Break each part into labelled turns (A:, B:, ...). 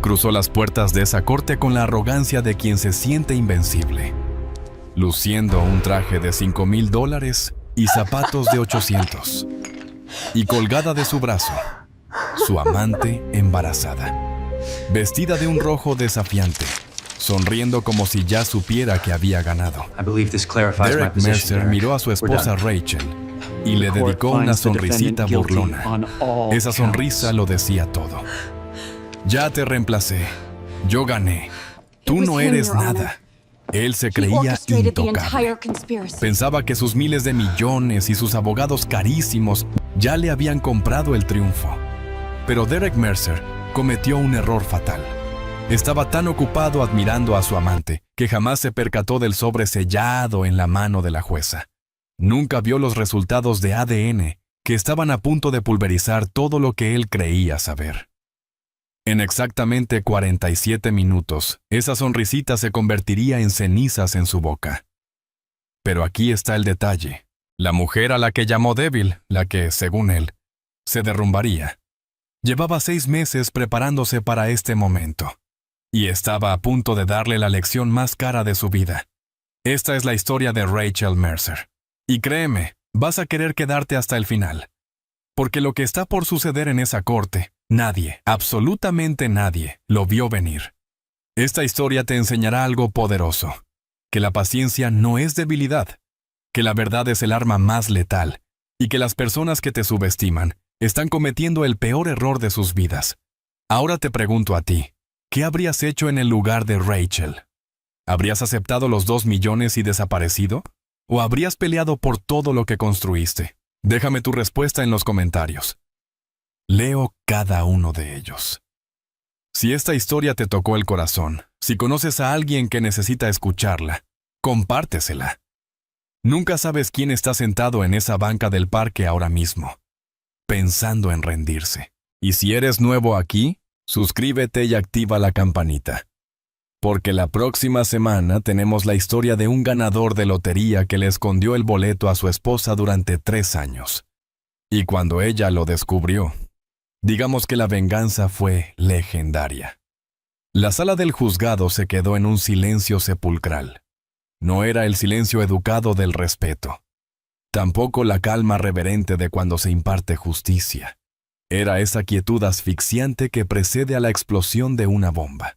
A: cruzó las puertas de esa corte con la arrogancia de quien se siente invencible, luciendo un traje de $5,000 y zapatos de 800, y colgada de su brazo, su amante embarazada, vestida de un rojo desafiante, sonriendo como si ya supiera que había ganado. Derek Mercer miró a su esposa Rachel y le dedicó una sonrisita burlona. Esa sonrisa lo decía todo. Ya te reemplacé. Yo gané. Tú no eres nada. Él se creía intocable. Pensaba que sus miles de millones y sus abogados carísimos ya le habían comprado el triunfo. Pero Derek Mercer cometió un error fatal. Estaba tan ocupado admirando a su amante que jamás se percató del sobre sellado en la mano de la jueza. Nunca vio los resultados de ADN que estaban a punto de pulverizar todo lo que él creía saber. En exactamente 47 minutos, esa sonrisita se convertiría en cenizas en su boca. Pero aquí está el detalle. La mujer a la que llamó débil, la que, según él, se derrumbaría, llevaba 6 meses preparándose para este momento. Y estaba a punto de darle la lección más cara de su vida. Esta es la historia de Rachel Mercer. Y créeme, vas a querer quedarte hasta el final. Porque lo que está por suceder en esa corte, nadie, absolutamente nadie, lo vio venir. Esta historia te enseñará algo poderoso. Que la paciencia no es debilidad. Que la verdad es el arma más letal. Y que las personas que te subestiman están cometiendo el peor error de sus vidas. Ahora te pregunto a ti, ¿qué habrías hecho en el lugar de Rachel? ¿Habrías aceptado los 2 millones y desaparecido? ¿O habrías peleado por todo lo que construiste? Déjame tu respuesta en los comentarios. Leo cada uno de ellos. Si esta historia te tocó el corazón, si conoces a alguien que necesita escucharla, compártesela. Nunca sabes quién está sentado en esa banca del parque ahora mismo, pensando en rendirse. Y si eres nuevo aquí, suscríbete y activa la campanita. Porque la próxima semana tenemos la historia de un ganador de lotería que le escondió el boleto a su esposa durante 3 años. Y cuando ella lo descubrió, digamos que la venganza fue legendaria. La sala del juzgado se quedó en un silencio sepulcral. No era el silencio educado del respeto. Tampoco la calma reverente de cuando se imparte justicia. Era esa quietud asfixiante que precede a la explosión de una bomba.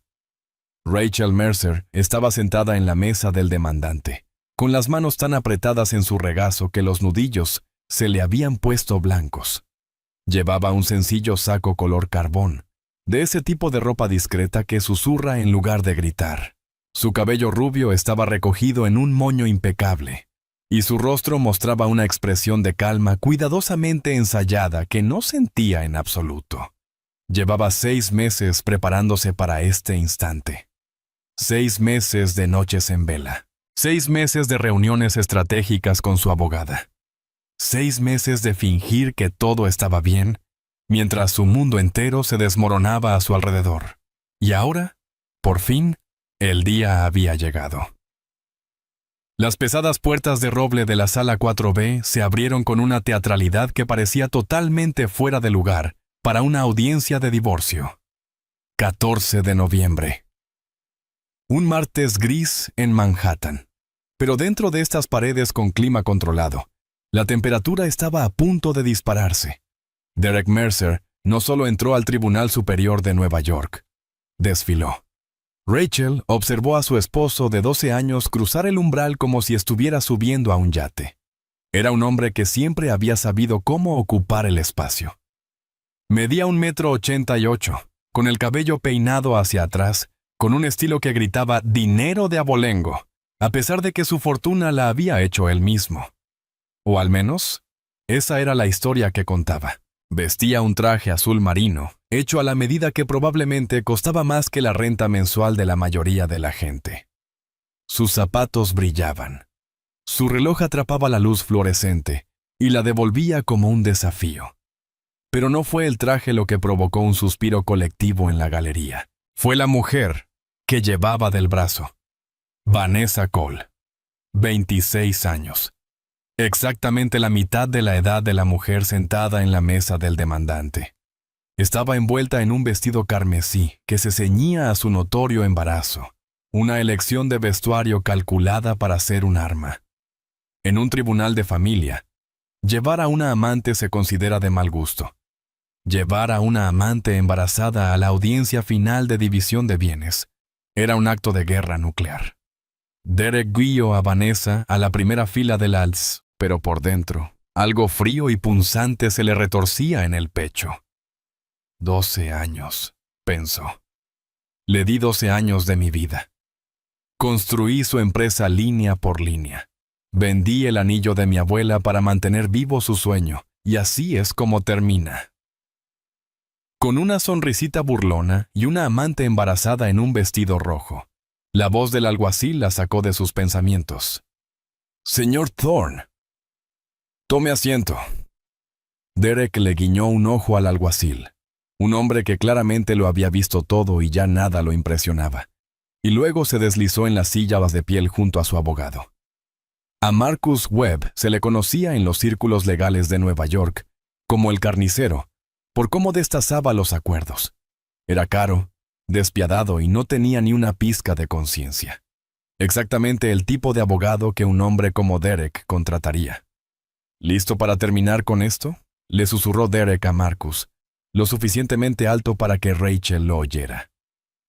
A: Rachel Mercer estaba sentada en la mesa del demandante, con las manos tan apretadas en su regazo que los nudillos se le habían puesto blancos. Llevaba un sencillo saco color carbón, de ese tipo de ropa discreta que susurra en lugar de gritar. Su cabello rubio estaba recogido en un moño impecable, y su rostro mostraba una expresión de calma cuidadosamente ensayada que no sentía en absoluto. Llevaba 6 meses preparándose para este instante. 6 meses de noches en vela. 6 meses de reuniones estratégicas con su abogada. 6 meses de fingir que todo estaba bien, mientras su mundo entero se desmoronaba a su alrededor. Y ahora, por fin, el día había llegado. Las pesadas puertas de roble de la sala 4B se abrieron con una teatralidad que parecía totalmente fuera de lugar para una audiencia de divorcio. 14 de noviembre. Un martes gris en Manhattan. Pero dentro de estas paredes con clima controlado, la temperatura estaba a punto de dispararse. Derek Mercer no solo entró al Tribunal Superior de Nueva York, desfiló. Rachel observó a su esposo de 12 años cruzar el umbral como si estuviera subiendo a un yate. Era un hombre que siempre había sabido cómo ocupar el espacio. Medía 1,88 m, con el cabello peinado hacia atrás, con un estilo que gritaba dinero de abolengo, a pesar de que su fortuna la había hecho él mismo. O al menos, esa era la historia que contaba. Vestía un traje azul marino, hecho a la medida que probablemente costaba más que la renta mensual de la mayoría de la gente. Sus zapatos brillaban. Su reloj atrapaba la luz fluorescente y la devolvía como un desafío. Pero no fue el traje lo que provocó un suspiro colectivo en la galería. Fue la mujer que llevaba del brazo. Vanessa Cole, 26 años. Exactamente la mitad de la edad de la mujer sentada en la mesa del demandante. Estaba envuelta en un vestido carmesí que se ceñía a su notorio embarazo, una elección de vestuario calculada para ser un arma. En un tribunal de familia, llevar a una amante se considera de mal gusto. Llevar a una amante embarazada a la audiencia final de división de bienes era un acto de guerra nuclear. Derek guió a Vanessa a la primera fila del alz, pero por dentro, algo frío y punzante se le retorcía en el pecho. 12 años, pensó. Le di 12 años de mi vida. Construí su empresa línea por línea. Vendí el anillo de mi abuela para mantener vivo su sueño, y así es como termina. Con una sonrisita burlona y una amante embarazada en un vestido rojo, la voz del alguacil la sacó de sus pensamientos. «Señor Thorne». «Tome asiento». Derek le guiñó un ojo al alguacil, un hombre que claramente lo había visto todo y ya nada lo impresionaba, y luego se deslizó en la silla de piel junto a su abogado. A Marcus Webb se le conocía en los círculos legales de Nueva York como el carnicero, por cómo destazaba los acuerdos. Era caro, despiadado y no tenía ni una pizca de conciencia. Exactamente el tipo de abogado que un hombre como Derek contrataría. ¿Listo para terminar con esto?, le susurró Derek a Marcus, lo suficientemente alto para que Rachel lo oyera.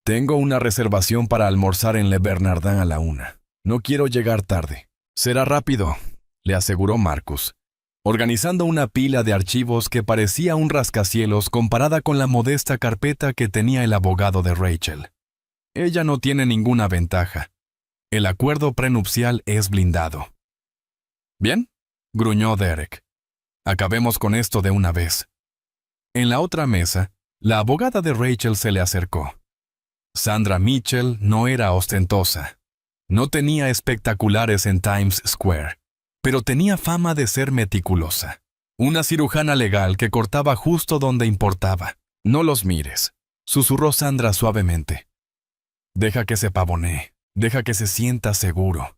A: «Tengo una reservación para almorzar en Le Bernardin a la 1. No quiero llegar tarde». «Será rápido», le aseguró Marcus, organizando una pila de archivos que parecía un rascacielos comparada con la modesta carpeta que tenía el abogado de Rachel. Ella no tiene ninguna ventaja. El acuerdo prenupcial es blindado. «Bien», gruñó Derek. «Acabemos con esto de una vez». En la otra mesa, la abogada de Rachel se le acercó. Sandra Mitchell no era ostentosa. No tenía espectaculares en Times Square, pero tenía fama de ser meticulosa. Una cirujana legal que cortaba justo donde importaba. «No los mires», susurró Sandra suavemente. «Deja que se pavonee, deja que se sienta seguro».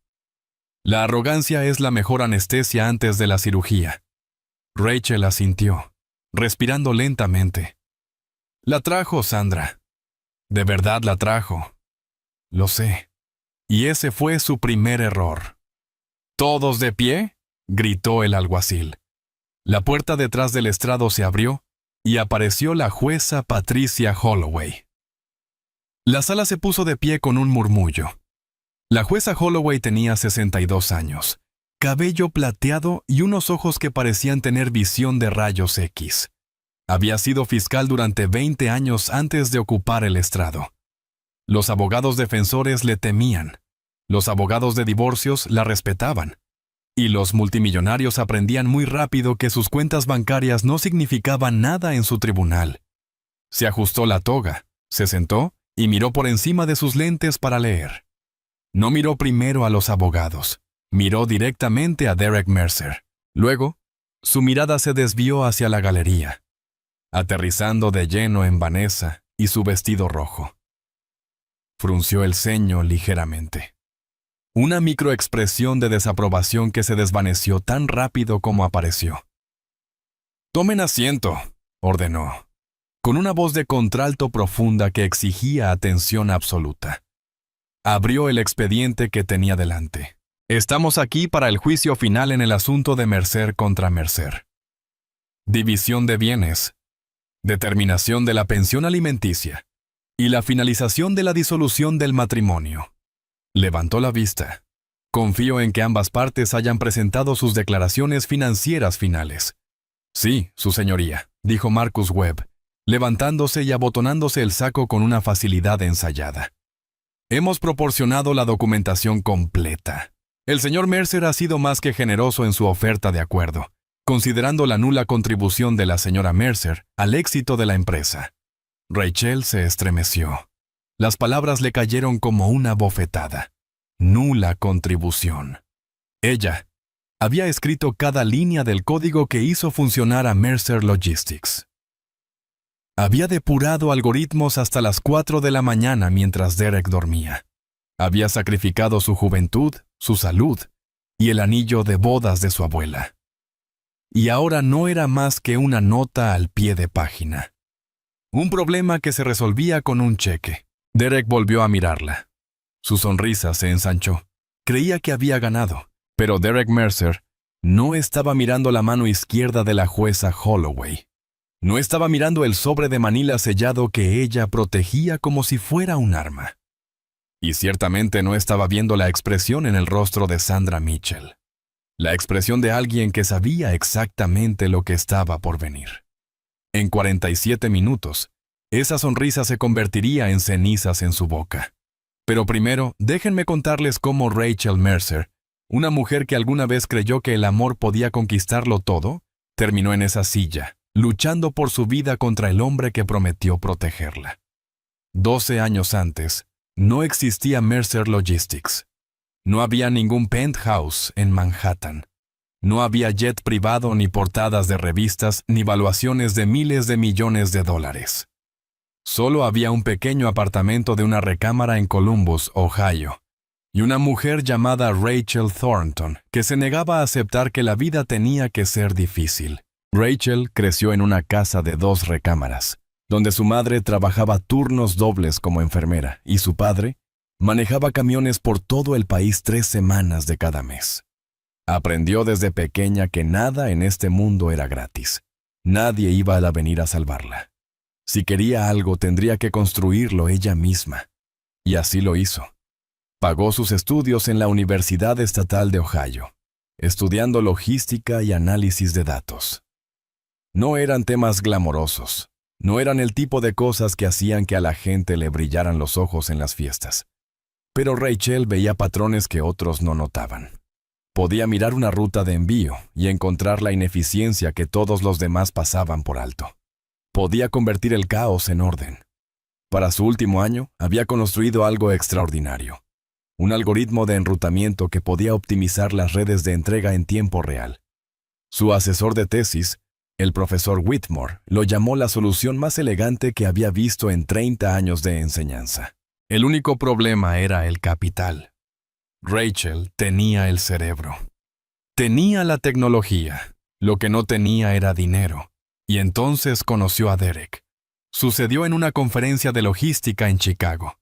A: La arrogancia es la mejor anestesia antes de la cirugía. Rachel asintió, respirando lentamente. «La trajo, Sandra. De verdad la trajo. Lo sé. Y ese fue su primer error». «¿Todos de pie?», gritó el alguacil. La puerta detrás del estrado se abrió y apareció la jueza Patricia Holloway. La sala se puso de pie con un murmullo. La jueza Holloway tenía 62 años, cabello plateado y unos ojos que parecían tener visión de rayos X. Había sido fiscal durante 20 años antes de ocupar el estrado. Los abogados defensores le temían, los abogados de divorcios la respetaban, y los multimillonarios aprendían muy rápido que sus cuentas bancarias no significaban nada en su tribunal. Se ajustó la toga, se sentó y miró por encima de sus lentes para leer. No miró primero a los abogados, miró directamente a Derek Mercer. Luego, su mirada se desvió hacia la galería, aterrizando de lleno en Vanessa y su vestido rojo. Frunció el ceño ligeramente. Una microexpresión de desaprobación que se desvaneció tan rápido como apareció. «Tomen asiento», ordenó, con una voz de contralto profunda que exigía atención absoluta. Abrió el expediente que tenía delante. «Estamos aquí para el juicio final en el asunto de Mercer contra Mercer. División de bienes, determinación de la pensión alimenticia y la finalización de la disolución del matrimonio». Levantó la vista. «Confío en que ambas partes hayan presentado sus declaraciones financieras finales». «Sí, su señoría», dijo Marcus Webb, levantándose y abotonándose el saco con una facilidad ensayada. «Hemos proporcionado la documentación completa. El señor Mercer ha sido más que generoso en su oferta de acuerdo, considerando la nula contribución de la señora Mercer al éxito de la empresa». Rachel se estremeció. Las palabras le cayeron como una bofetada. Nula contribución. Ella había escrito cada línea del código que hizo funcionar a Mercer Logistics. Había depurado algoritmos hasta las 4 de la mañana mientras Derek dormía. Había sacrificado su juventud, su salud y el anillo de bodas de su abuela. Y ahora no era más que una nota al pie de página. Un problema que se resolvía con un cheque. Derek volvió a mirarla. Su sonrisa se ensanchó. Creía que había ganado, pero Derek Mercer no estaba mirando la mano izquierda de la jueza Holloway. No estaba mirando el sobre de manila sellado que ella protegía como si fuera un arma. Y ciertamente no estaba viendo la expresión en el rostro de Sandra Mitchell. La expresión de alguien que sabía exactamente lo que estaba por venir. En 47 minutos, esa sonrisa se convertiría en cenizas en su boca. Pero primero, déjenme contarles cómo Rachel Mercer, una mujer que alguna vez creyó que el amor podía conquistarlo todo, terminó en esa silla, luchando por su vida contra el hombre que prometió protegerla. 12 años antes, no existía Mercer Logistics. No había ningún penthouse en Manhattan. No había jet privado, ni portadas de revistas, ni valuaciones de miles de millones de dólares. Solo había un pequeño apartamento de una recámara en Columbus, Ohio, y una mujer llamada Rachel Thornton, que se negaba a aceptar que la vida tenía que ser difícil. Rachel creció en una casa de 2 recámaras, donde su madre trabajaba turnos dobles como enfermera y su padre manejaba camiones por todo el país 3 semanas de cada mes. Aprendió desde pequeña que nada en este mundo era gratis. Nadie iba a venir a salvarla. Si quería algo, tendría que construirlo ella misma. Y así lo hizo. Pagó sus estudios en la Universidad Estatal de Ohio, estudiando logística y análisis de datos. No eran temas glamorosos. No eran el tipo de cosas que hacían que a la gente le brillaran los ojos en las fiestas. Pero Rachel veía patrones que otros no notaban. Podía mirar una ruta de envío y encontrar la ineficiencia que todos los demás pasaban por alto. Podía convertir el caos en orden. Para su último año, había construido algo extraordinario. Un algoritmo de enrutamiento que podía optimizar las redes de entrega en tiempo real. Su asesor de tesis, el profesor Whitmore, lo llamó la solución más elegante que había visto en 30 años de enseñanza. El único problema era el capital. Rachel tenía el cerebro. Tenía la tecnología. Lo que no tenía era dinero. Y entonces conoció a Derek. Sucedió en una conferencia de logística en Chicago.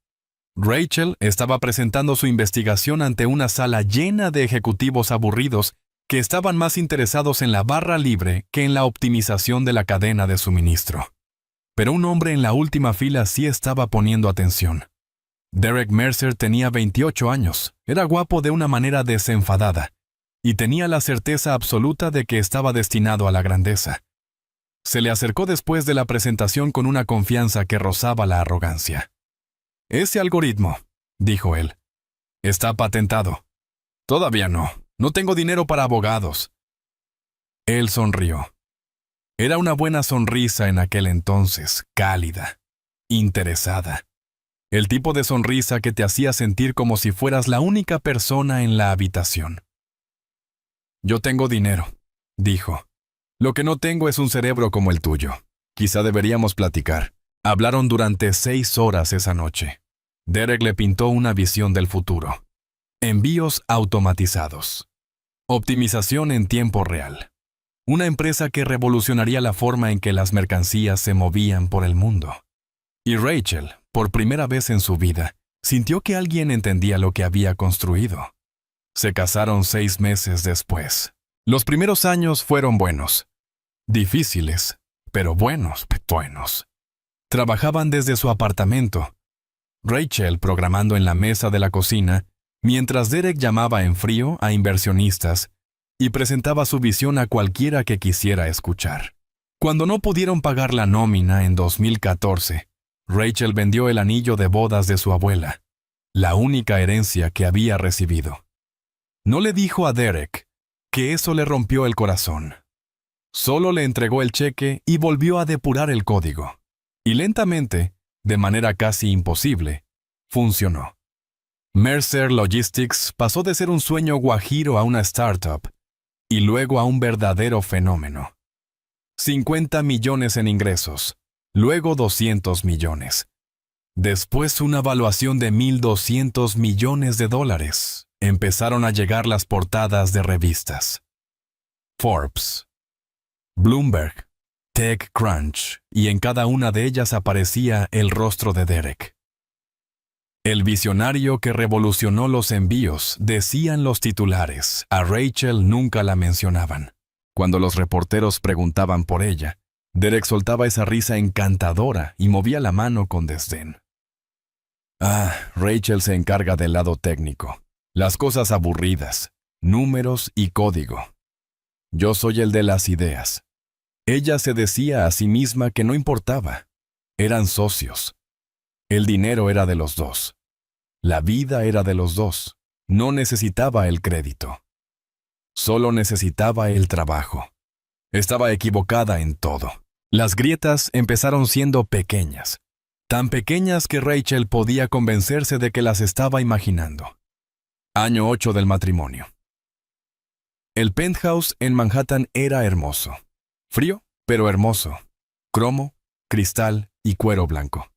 A: Rachel estaba presentando su investigación ante una sala llena de ejecutivos aburridos que estaban más interesados en la barra libre que en la optimización de la cadena de suministro. Pero un hombre en la última fila sí estaba poniendo atención. Derek Mercer tenía 28 años, era guapo de una manera desenfadada, y tenía la certeza absoluta de que estaba destinado a la grandeza. Se le acercó después de la presentación con una confianza que rozaba la arrogancia. «Ese algoritmo», dijo él, «está patentado». «Todavía no. No tengo dinero para abogados». Él sonrió. Era una buena sonrisa en aquel entonces, cálida, interesada. El tipo de sonrisa que te hacía sentir como si fueras la única persona en la habitación. «Yo tengo dinero», dijo. «Lo que no tengo es un cerebro como el tuyo. Quizá deberíamos platicar». Hablaron durante 6 horas esa noche. Derek le pintó una visión del futuro. Envíos automatizados. Optimización en tiempo real. Una empresa que revolucionaría la forma en que las mercancías se movían por el mundo. Y Rachel, por primera vez en su vida, sintió que alguien entendía lo que había construido. Se casaron 6 meses después. Los primeros años fueron buenos. Difíciles, pero buenos. Trabajaban desde su apartamento. Rachel programando en la mesa de la cocina, mientras Derek llamaba en frío a inversionistas y presentaba su visión a cualquiera que quisiera escuchar. Cuando no pudieron pagar la nómina en 2014, Rachel vendió el anillo de bodas de su abuela, la única herencia que había recibido. No le dijo a Derek que eso le rompió el corazón. Solo le entregó el cheque y volvió a depurar el código. Y lentamente, de manera casi imposible, funcionó. Mercer Logistics pasó de ser un sueño guajiro a una startup y luego a un verdadero fenómeno. 50 millones en ingresos, luego 200 millones. Después una valuación de $1,200 millones. Empezaron a llegar las portadas de revistas. Forbes, Bloomberg, TechCrunch, y en cada una de ellas aparecía el rostro de Derek. El visionario que revolucionó los envíos, decían los titulares. A Rachel nunca la mencionaban. Cuando los reporteros preguntaban por ella, Derek soltaba esa risa encantadora y movía la mano con desdén. Rachel se encarga del lado técnico, las cosas aburridas, números y código. Yo soy el de las ideas. Ella se decía a sí misma que no importaba. Eran socios. El dinero era de los dos. La vida era de los dos. No necesitaba el crédito. Solo necesitaba el trabajo. Estaba equivocada en todo. Las grietas empezaron siendo pequeñas, tan pequeñas que Rachel podía convencerse de que las estaba imaginando. Año 8 del matrimonio. El penthouse en Manhattan era hermoso. Frío, pero hermoso. Cromo, cristal y cuero blanco.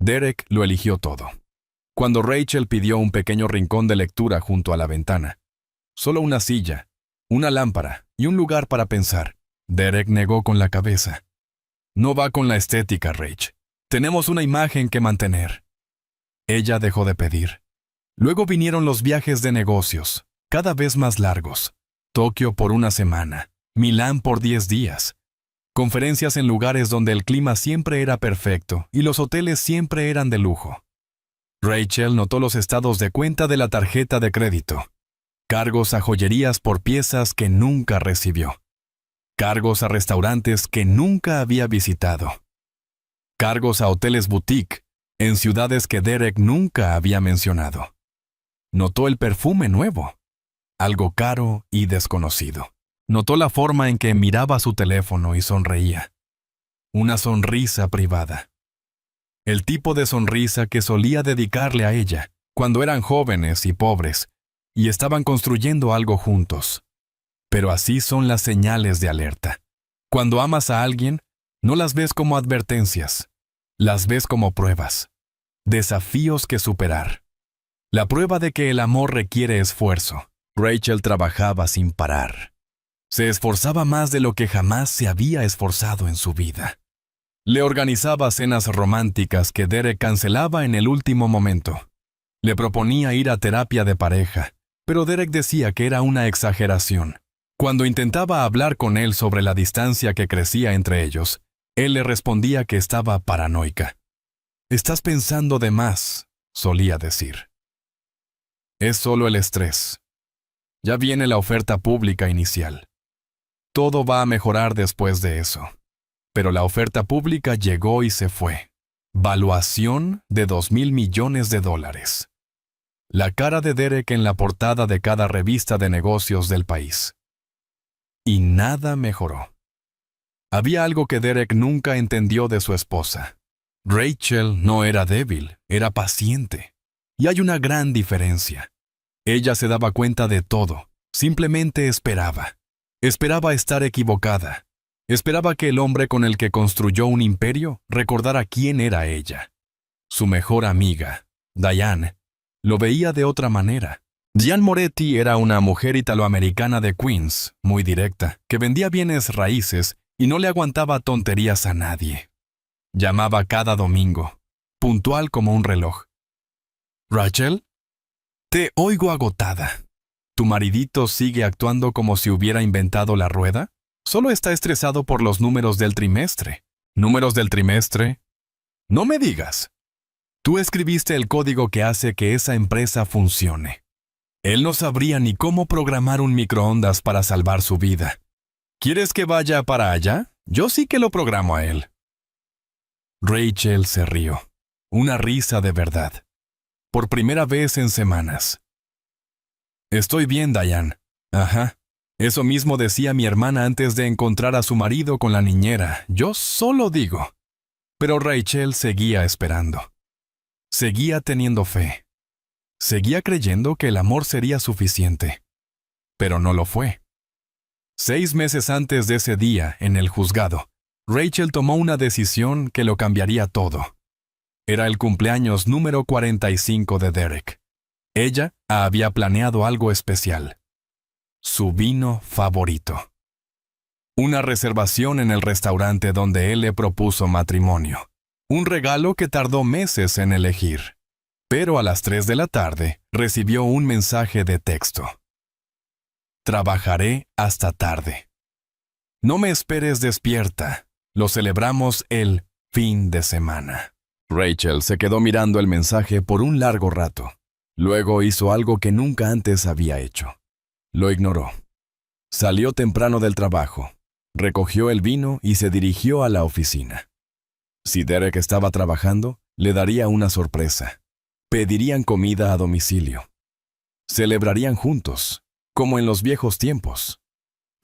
A: Derek lo eligió todo. Cuando Rachel pidió un pequeño rincón de lectura junto a la ventana, solo una silla, una lámpara y un lugar para pensar, Derek negó con la cabeza. No va con la estética, Rach. Tenemos una imagen que mantener. Ella dejó de pedir. Luego vinieron los viajes de negocios, cada vez más largos. Tokio por una semana, Milán por 10 días. Conferencias en lugares donde el clima siempre era perfecto y los hoteles siempre eran de lujo. Rachel notó los estados de cuenta de la tarjeta de crédito. Cargos a joyerías por piezas que nunca recibió. Cargos a restaurantes que nunca había visitado. Cargos a hoteles boutique en ciudades que Derek nunca había mencionado. Notó el perfume nuevo, algo caro y desconocido. Notó la forma en que miraba su teléfono y sonreía. Una sonrisa privada. El tipo de sonrisa que solía dedicarle a ella cuando eran jóvenes y pobres y estaban construyendo algo juntos. Pero así son las señales de alerta. Cuando amas a alguien, no las ves como advertencias, las ves como pruebas, desafíos que superar. La prueba de que el amor requiere esfuerzo. Rachel trabajaba sin parar. Se esforzaba más de lo que jamás se había esforzado en su vida. Le organizaba cenas románticas que Derek cancelaba en el último momento. Le proponía ir a terapia de pareja, pero Derek decía que era una exageración. Cuando intentaba hablar con él sobre la distancia que crecía entre ellos, él le respondía que estaba paranoica. «Estás pensando de más», solía decir. «Es solo el estrés. Ya viene la oferta pública inicial. Todo va a mejorar después de eso». Pero la oferta pública llegó y se fue. Valuación de $2,000 millones. La cara de Derek en la portada de cada revista de negocios del país. Y nada mejoró. Había algo que Derek nunca entendió de su esposa. Rachel no era débil, era paciente. Y hay una gran diferencia. Ella se daba cuenta de todo, simplemente esperaba. Esperaba estar equivocada. Esperaba que el hombre con el que construyó un imperio recordara quién era ella. Su mejor amiga, Diane, lo veía de otra manera. Diane Moretti era una mujer italoamericana de Queens, muy directa, que vendía bienes raíces y no le aguantaba tonterías a nadie. Llamaba cada domingo, puntual como un reloj. «Rachel, te oigo agotada. ¿Tu maridito sigue actuando como si hubiera inventado la rueda? Solo está estresado por los números del trimestre». «¿Números del trimestre?» «No me digas. Tú escribiste el código que hace que esa empresa funcione. Él no sabría ni cómo programar un microondas para salvar su vida. ¿Quieres que vaya para allá? Yo sí que lo programo a él». Rachel se rió. Una risa de verdad. Por primera vez en semanas. «Estoy bien, Diane». «Ajá. Eso mismo decía mi hermana antes de encontrar a su marido con la niñera. Yo solo digo». Pero Rachel seguía esperando. Seguía teniendo fe. Seguía creyendo que el amor sería suficiente. Pero no lo fue. 6 meses antes de ese día, en el juzgado, Rachel tomó una decisión que lo cambiaría todo. Era el cumpleaños número 45 de Derek. Ella había planeado algo especial. Su vino favorito. una reservación en el restaurante donde él le propuso matrimonio, un regalo que tardó meses en elegir. Pero a las 3 de la tarde recibió un mensaje de texto. Trabajaré hasta tarde. No me esperes despierta. Lo celebramos el fin de semana. Rachel se quedó mirando el mensaje por un largo rato. Luego hizo algo que nunca antes había hecho. Lo ignoró. Salió temprano del trabajo, recogió el vino y se dirigió a la oficina. Si Derek estaba trabajando, le daría una sorpresa. Pedirían comida a domicilio. Celebrarían juntos, como en los viejos tiempos.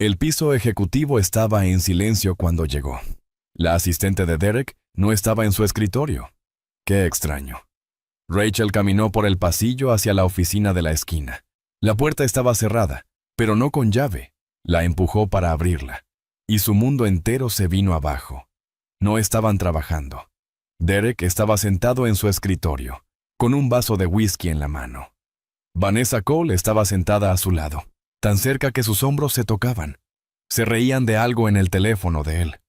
A: El piso ejecutivo estaba en silencio cuando llegó. La asistente de Derek no estaba en su escritorio. Qué extraño. Rachel caminó por el pasillo hacia la oficina de la esquina. La puerta estaba cerrada, pero no con llave. La empujó para abrirla, y su mundo entero se vino abajo. No estaban trabajando. Derek estaba sentado en su escritorio, con un vaso de whisky en la mano. Vanessa Cole estaba sentada a su lado, tan cerca que sus hombros se tocaban. Se reían de algo en el teléfono de él.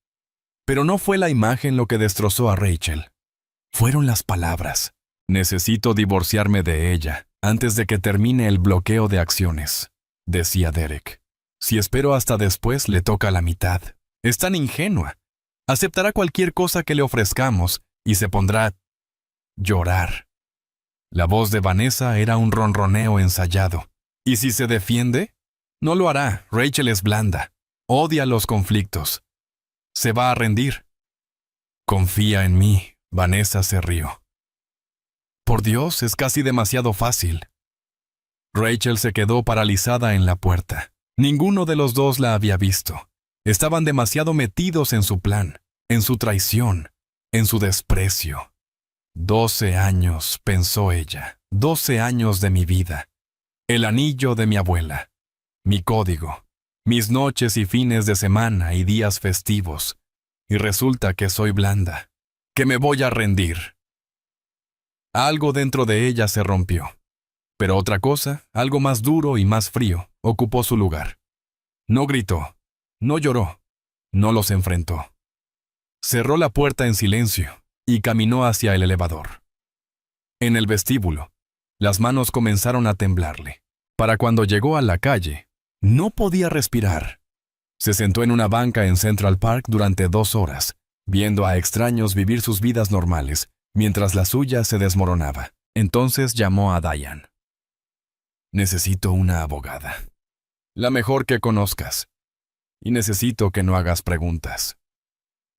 A: Pero no fue la imagen lo que destrozó a Rachel. Fueron las palabras. Necesito divorciarme de ella antes de que termine el bloqueo de acciones, decía Derek. Si espero hasta después, le toca la mitad. Es tan ingenua. Aceptará cualquier cosa que le ofrezcamos y se pondrá a llorar. La voz de Vanessa era un ronroneo ensayado. ¿Y si se defiende? No lo hará. Rachel es blanda. Odia los conflictos. Se va a rendir. Confía en mí. Vanessa se rió. Por Dios, es casi demasiado fácil. Rachel se quedó paralizada en la puerta. Ninguno de los dos la había visto. Estaban demasiado metidos en su plan, en su traición, en su desprecio. 12 años, pensó ella, 12 años de mi vida. El anillo de mi abuela, mi código, mis noches y fines de semana y días festivos. Y resulta que soy blanda, que me voy a rendir. Algo dentro de ella se rompió. Pero otra cosa, algo más duro y más frío, ocupó su lugar. No gritó, no lloró, no los enfrentó. Cerró la puerta en silencio y caminó hacia el elevador. En el vestíbulo, las manos comenzaron a temblarle. Para cuando llegó a la calle, no podía respirar. Se sentó en una banca en Central Park durante 2 horas, viendo a extraños vivir sus vidas normales, mientras la suya se desmoronaba. Entonces llamó a Diane. Necesito una abogada. La mejor que conozcas. Y necesito que no hagas preguntas.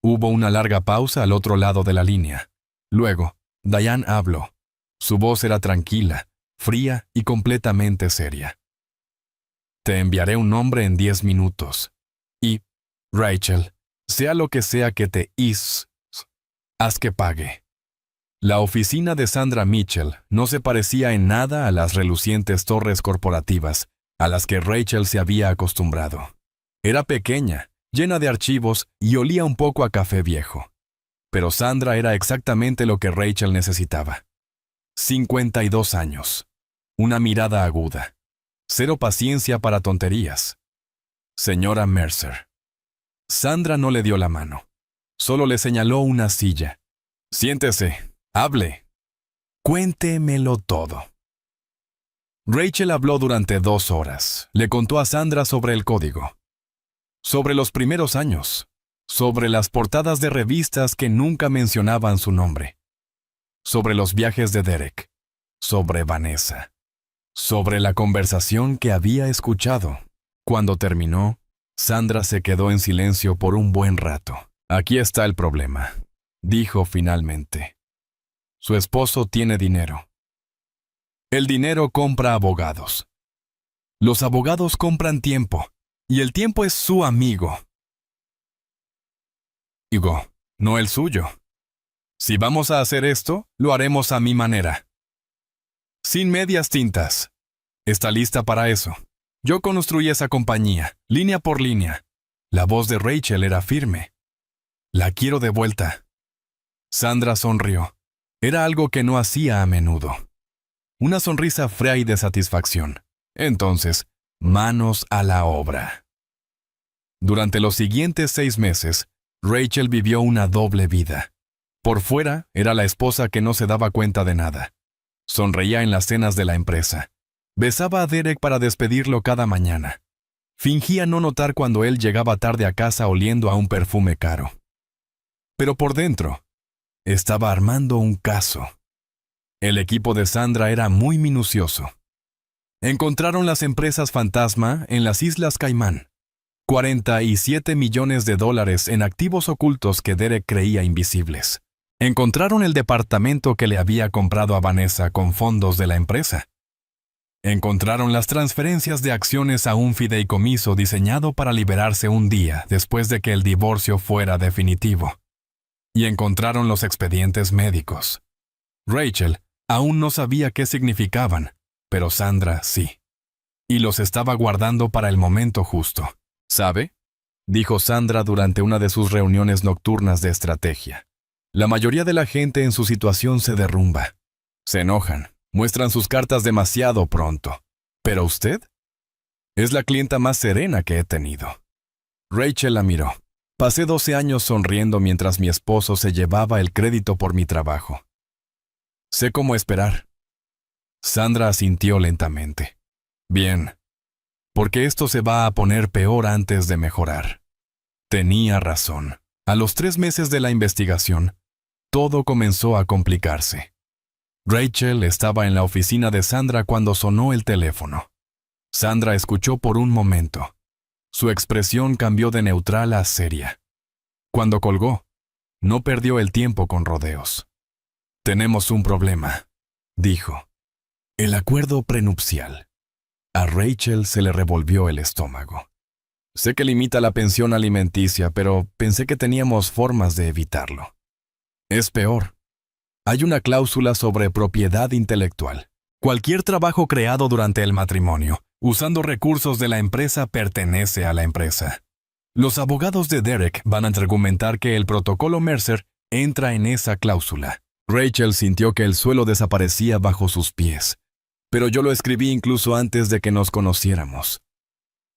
A: Hubo una larga pausa al otro lado de la línea. Luego, Diane habló. Su voz era tranquila, fría y completamente seria. Te enviaré un nombre en 10 minutos. Y, Rachel, sea lo que sea que te haz que pague. La oficina de Sandra Mitchell no se parecía en nada a las relucientes torres corporativas a las que Rachel se había acostumbrado. Era pequeña, llena de archivos y olía un poco a café viejo. Pero Sandra era exactamente lo que Rachel necesitaba. 52 años. Una mirada aguda. Cero paciencia para tonterías. Señora Mercer. Sandra no le dio la mano. Solo le señaló una silla. Siéntese. Hable. Cuéntemelo todo. Rachel habló durante 2 horas. Le contó a Sandra sobre el código. Sobre los primeros años. Sobre las portadas de revistas que nunca mencionaban su nombre. Sobre los viajes de Derek. Sobre Vanessa. Sobre la conversación que había escuchado. Cuando terminó, Sandra se quedó en silencio por un buen rato. Aquí está el problema, dijo finalmente. Su esposo tiene dinero. El dinero compra abogados. Los abogados compran tiempo, y el tiempo es su amigo. Digo, no el suyo. Si vamos a hacer esto, lo haremos a mi manera. Sin medias tintas. ¿Está lista para eso? Yo construí esa compañía, línea por línea. La voz de Rachel era firme. La quiero de vuelta. Sandra sonrió. Era algo que no hacía a menudo. Una sonrisa fría y de satisfacción. Entonces, manos a la obra. Durante los siguientes 6 meses, Rachel vivió una doble vida. Por fuera, era la esposa que no se daba cuenta de nada. Sonreía en las cenas de la empresa. Besaba a Derek para despedirlo cada mañana. Fingía no notar cuando él llegaba tarde a casa oliendo a un perfume caro. Pero por dentro, estaba armando un caso. El equipo de Sandra era muy minucioso. Encontraron las empresas fantasma en las Islas Caimán. $47 millones en activos ocultos que Derek creía invisibles. Encontraron el departamento que le había comprado a Vanessa con fondos de la empresa. Encontraron las transferencias de acciones a un fideicomiso diseñado para liberarse un día después de que el divorcio fuera definitivo. Y encontraron los expedientes médicos. Rachel aún no sabía qué significaban, pero Sandra sí. Y los estaba guardando para el momento justo. ¿Sabe?, dijo Sandra durante una de sus reuniones nocturnas de estrategia. La mayoría de la gente en su situación se derrumba. Se enojan, muestran sus cartas demasiado pronto. ¿Pero usted? Es la clienta más serena que he tenido. Rachel la miró. Pasé 12 años sonriendo mientras mi esposo se llevaba el crédito por mi trabajo. Sé cómo esperar. Sandra asintió lentamente. Bien, porque esto se va a poner peor antes de mejorar. Tenía razón. A los 3 meses de la investigación, todo comenzó a complicarse. Rachel estaba en la oficina de Sandra cuando sonó el teléfono. Sandra escuchó por un momento. Su expresión cambió de neutral a seria. Cuando colgó, no perdió el tiempo con rodeos. Tenemos un problema, dijo. El acuerdo prenupcial. A Rachel se le revolvió el estómago. Sé que limita la pensión alimenticia, pero pensé que teníamos formas de evitarlo. Es peor. Hay una cláusula sobre propiedad intelectual. Cualquier trabajo creado durante el matrimonio, usando recursos de la empresa, pertenece a la empresa. Los abogados de Derek van a argumentar que el protocolo Mercer entra en esa cláusula. Rachel sintió que el suelo desaparecía bajo sus pies. Pero yo lo escribí incluso antes de que nos conociéramos.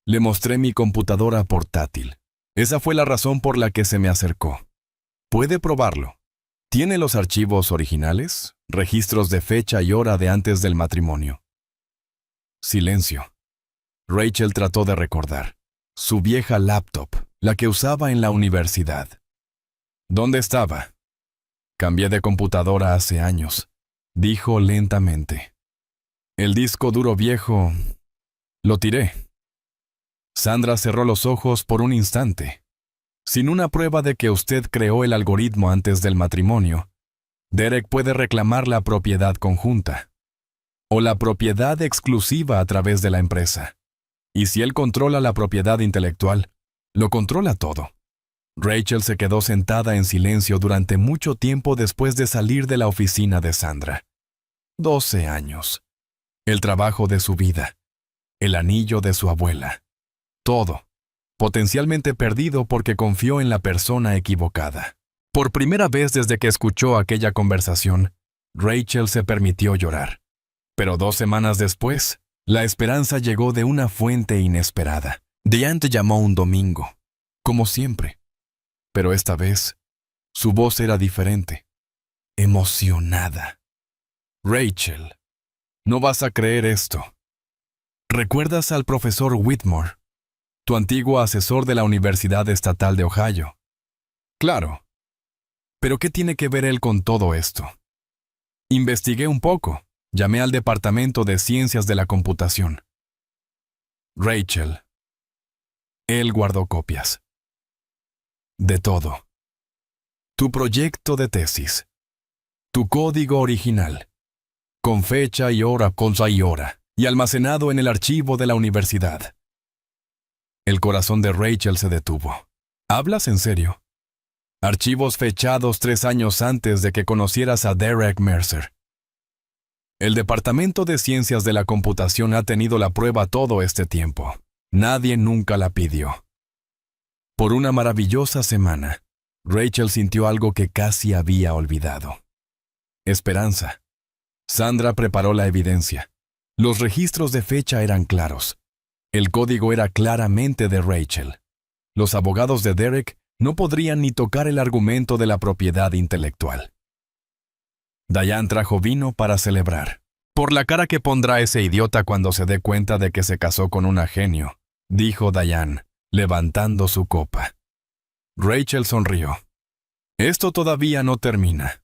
A: Le mostré mi computadora portátil. Esa fue la razón por la que se me acercó. Puede probarlo. ¿Tiene los archivos originales? Registros de fecha y hora de antes del matrimonio. Silencio. Rachel trató de recordar. Su vieja laptop, la que usaba en la universidad. ¿Dónde estaba? Cambié de computadora hace años, dijo lentamente. El disco duro viejo... lo tiré. Sandra cerró los ojos por un instante. Sin una prueba de que usted creó el algoritmo antes del matrimonio, Derek puede reclamar la propiedad conjunta o la propiedad exclusiva a través de la empresa. Y si él controla la propiedad intelectual, lo controla todo. Rachel se quedó sentada en silencio durante mucho tiempo después de salir de la oficina de Sandra. 12 años. El trabajo de su vida. El anillo de su abuela. Todo. Potencialmente perdido porque confió en la persona equivocada. Por primera vez desde que escuchó aquella conversación, Rachel se permitió llorar. Pero 2 semanas después, la esperanza llegó de una fuente inesperada. Diane llamó un domingo, como siempre. Pero esta vez, su voz era diferente. Emocionada. Rachel, no vas a creer esto. ¿Recuerdas al profesor Whitmore, tu antiguo asesor de la Universidad Estatal de Ohio? Claro. ¿Pero qué tiene que ver él con todo esto? Investigué un poco. Llamé al Departamento de Ciencias de la Computación. Rachel. Él guardó copias. De todo. Tu proyecto de tesis. Tu código original. Con fecha y hora, y almacenado en el archivo de la universidad. El corazón de Rachel se detuvo. ¿Hablas en serio? Archivos fechados 3 años antes de que conocieras a Derek Mercer. El Departamento de Ciencias de la Computación ha tenido la prueba todo este tiempo. Nadie nunca la pidió. Por una maravillosa semana, Rachel sintió algo que casi había olvidado. Esperanza. Sandra preparó la evidencia. Los registros de fecha eran claros. El código era claramente de Rachel. Los abogados de Derek no podrían ni tocar el argumento de la propiedad intelectual. Diane trajo vino para celebrar. Por la cara que pondrá ese idiota cuando se dé cuenta de que se casó con una genio, dijo Diane, levantando su copa. Rachel sonrió. Esto todavía no termina.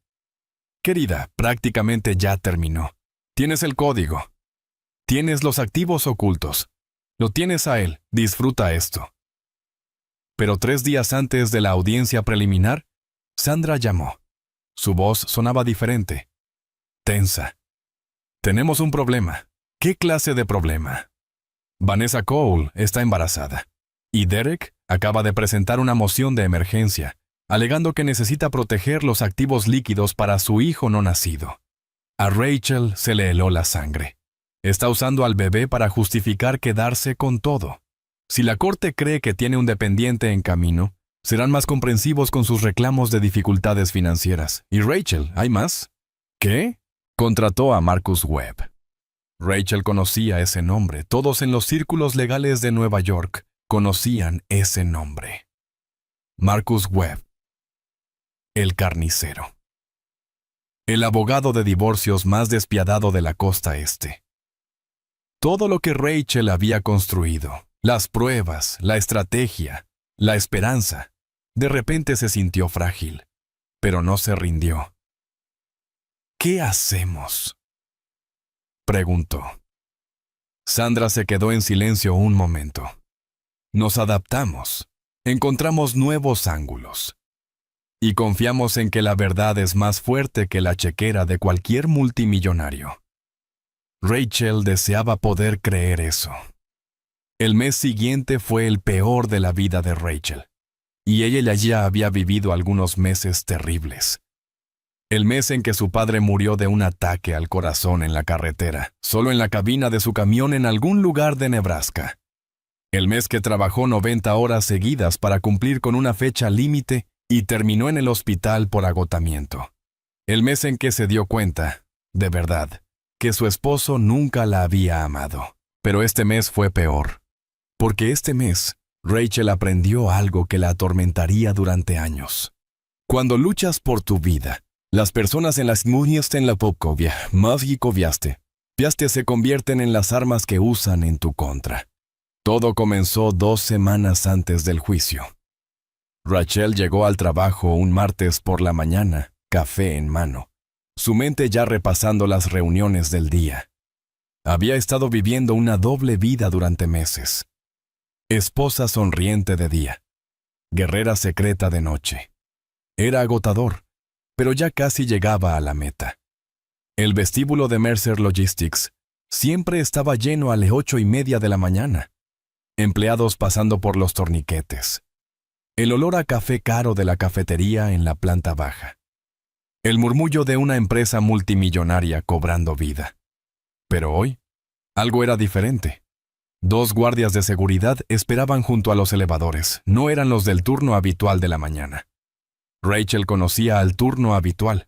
A: Querida, prácticamente ya terminó. Tienes el código. Tienes los activos ocultos. Lo tienes a él. Disfruta esto. Pero 3 días antes de la audiencia preliminar, Sandra llamó. Su voz sonaba diferente. Tensa. Tenemos un problema. ¿Qué clase de problema? Vanessa Cole está embarazada. Y Derek acaba de presentar una moción de emergencia, alegando que necesita proteger los activos líquidos para su hijo no nacido. A Rachel se le heló la sangre. Está usando al bebé para justificar quedarse con todo. Si la corte cree que tiene un dependiente en camino, serán más comprensivos con sus reclamos de dificultades financieras. ¿Y Rachel, hay más? ¿Qué? Contrató a Marcus Webb. Rachel conocía ese nombre. Todos en los círculos legales de Nueva York conocían ese nombre. Marcus Webb. El carnicero. El abogado de divorcios más despiadado de la costa este. Todo lo que Rachel había construido, las pruebas, la estrategia, la esperanza, de repente se sintió frágil, pero no se rindió. ¿Qué hacemos?, preguntó. Sandra se quedó en silencio un momento. Nos adaptamos, encontramos nuevos ángulos. Y confiamos en que la verdad es más fuerte que la chequera de cualquier multimillonario. Rachel deseaba poder creer eso. El mes siguiente fue el peor de la vida de Rachel, y ella ya había vivido algunos meses terribles. El mes en que su padre murió de un ataque al corazón en la carretera, solo en la cabina de su camión en algún lugar de Nebraska. El mes que trabajó 90 horas seguidas para cumplir con una fecha límite y terminó en el hospital por agotamiento. El mes en que se dio cuenta, de verdad, que su esposo nunca la había amado. Pero este mes fue peor, porque este mes Rachel aprendió algo que la atormentaría durante años. Cuando luchas por tu vida, las personas en las muñes en la popkovia, más y coviaste, se convierten en las armas que usan en tu contra. Todo comenzó 2 semanas antes del juicio. Rachel llegó al trabajo un martes por la mañana, café en mano, su mente ya repasando las reuniones del día. Había estado viviendo una doble vida durante meses. Esposa sonriente de día, guerrera secreta de noche. Era agotador, pero ya casi llegaba a la meta. El vestíbulo de Mercer Logistics siempre estaba lleno a las 8:30 de la mañana. Empleados pasando por los torniquetes. El olor a café caro de la cafetería en la planta baja. El murmullo de una empresa multimillonaria cobrando vida. Pero hoy, algo era diferente. 2 guardias de seguridad esperaban junto a los elevadores. No eran los del turno habitual de la mañana. Rachel conocía al turno habitual.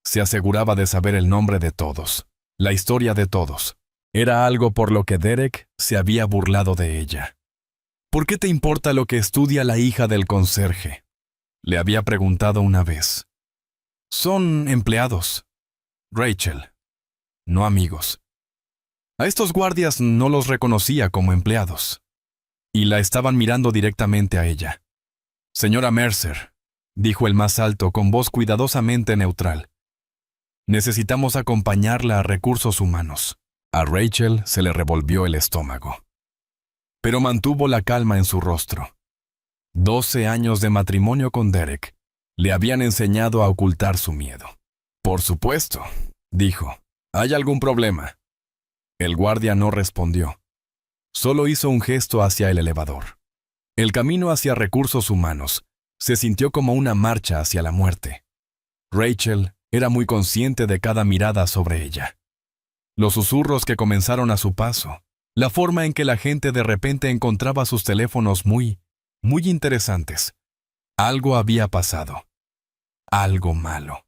A: Se aseguraba de saber el nombre de todos, la historia de todos. Era algo por lo que Derek se había burlado de ella. ¿Por qué te importa lo que estudia la hija del conserje?, le había preguntado una vez. Son empleados, Rachel, no amigos. A estos guardias no los reconocía como empleados, y la estaban mirando directamente a ella. Señora Mercer, dijo el más alto con voz cuidadosamente neutral. Necesitamos acompañarla a recursos humanos. A Rachel se le revolvió el estómago. Pero mantuvo la calma en su rostro. 12 años de matrimonio con Derek le habían enseñado a ocultar su miedo. Por supuesto, dijo. ¿Hay algún problema? El guardia no respondió. Solo hizo un gesto hacia el elevador. El camino hacia recursos humanos se sintió como una marcha hacia la muerte. Rachel era muy consciente de cada mirada sobre ella. Los susurros que comenzaron a su paso, la forma en que la gente de repente encontraba sus teléfonos muy interesantes. Algo había pasado. Algo malo.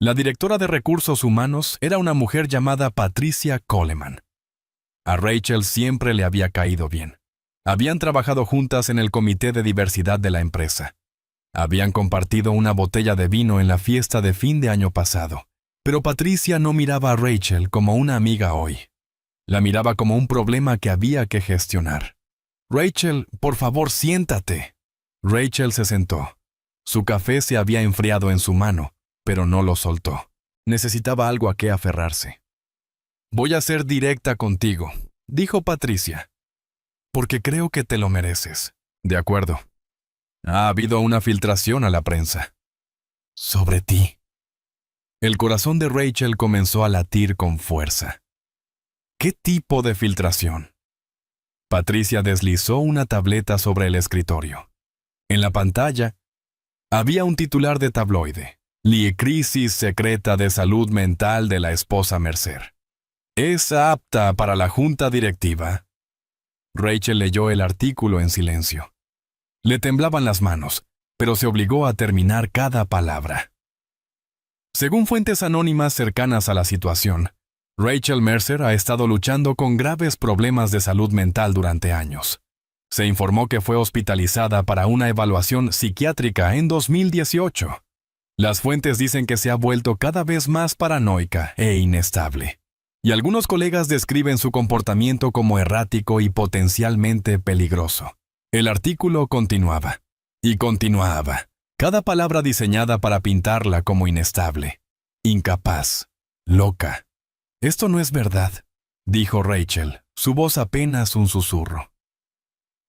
A: La directora de recursos humanos era una mujer llamada Patricia Coleman. A Rachel siempre le había caído bien. Habían trabajado juntas en el comité de diversidad de la empresa. Habían compartido una botella de vino en la fiesta de fin de año pasado. Pero Patricia no miraba a Rachel como una amiga hoy. La miraba como un problema que había que gestionar. Rachel, por favor, siéntate. Rachel se sentó. Su café se había enfriado en su mano, pero no lo soltó. Necesitaba algo a qué aferrarse. Voy a ser directa contigo, dijo Patricia, porque creo que te lo mereces. De acuerdo. Ha habido una filtración a la prensa. Sobre ti. El corazón de Rachel comenzó a latir con fuerza. ¿Qué tipo de filtración? Patricia deslizó una tableta sobre el escritorio. En la pantalla había un titular de tabloide: La crisis secreta de salud mental de la esposa Mercer. ¿Es apta para la junta directiva? Rachel leyó el artículo en silencio. Le temblaban las manos, pero se obligó a terminar cada palabra. Según fuentes anónimas cercanas a la situación, Rachel Mercer ha estado luchando con graves problemas de salud mental durante años. Se informó que fue hospitalizada para una evaluación psiquiátrica en 2018. Las fuentes dicen que se ha vuelto cada vez más paranoica e inestable. Y algunos colegas describen su comportamiento como errático y potencialmente peligroso. El artículo continuaba. Y continuaba. Cada palabra diseñada para pintarla como inestable, incapaz, loca. Esto no es verdad, dijo Rachel, su voz apenas un susurro.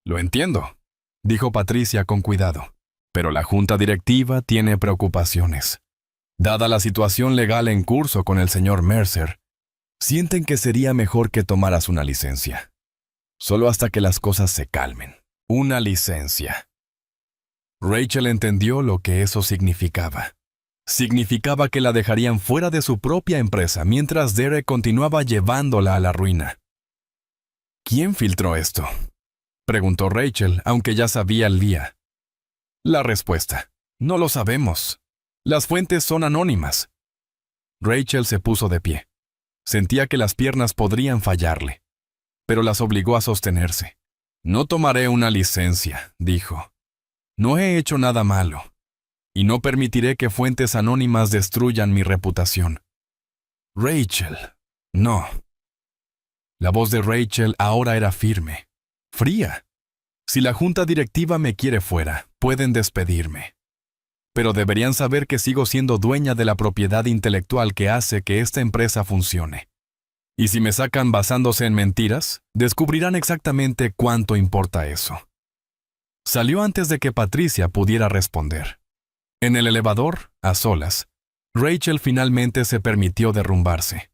A: Lo entiendo, dijo Patricia con cuidado, pero la junta directiva tiene preocupaciones. Dada la situación legal en curso con el señor Mercer, sienten que sería mejor que tomaras una licencia. Solo hasta que las cosas se calmen. Una licencia. Rachel entendió lo que eso significaba. Significaba que la dejarían fuera de su propia empresa mientras Derek continuaba llevándola a la ruina. ¿Quién filtró esto?, preguntó Rachel, aunque ya sabía el día. La respuesta: no lo sabemos. Las fuentes son anónimas. Rachel se puso de pie. Sentía que las piernas podrían fallarle, pero las obligó a sostenerse. No tomaré una licencia, dijo. No he hecho nada malo, y no permitiré que fuentes anónimas destruyan mi reputación. Rachel, no. La voz de Rachel ahora era firme, fría. Si la junta directiva me quiere fuera, pueden despedirme. Pero deberían saber que sigo siendo dueña de la propiedad intelectual que hace que esta empresa funcione. Y si me sacan basándose en mentiras, descubrirán exactamente cuánto importa eso. Salió antes de que Patricia pudiera responder. En el elevador, a solas, Rachel finalmente se permitió derrumbarse.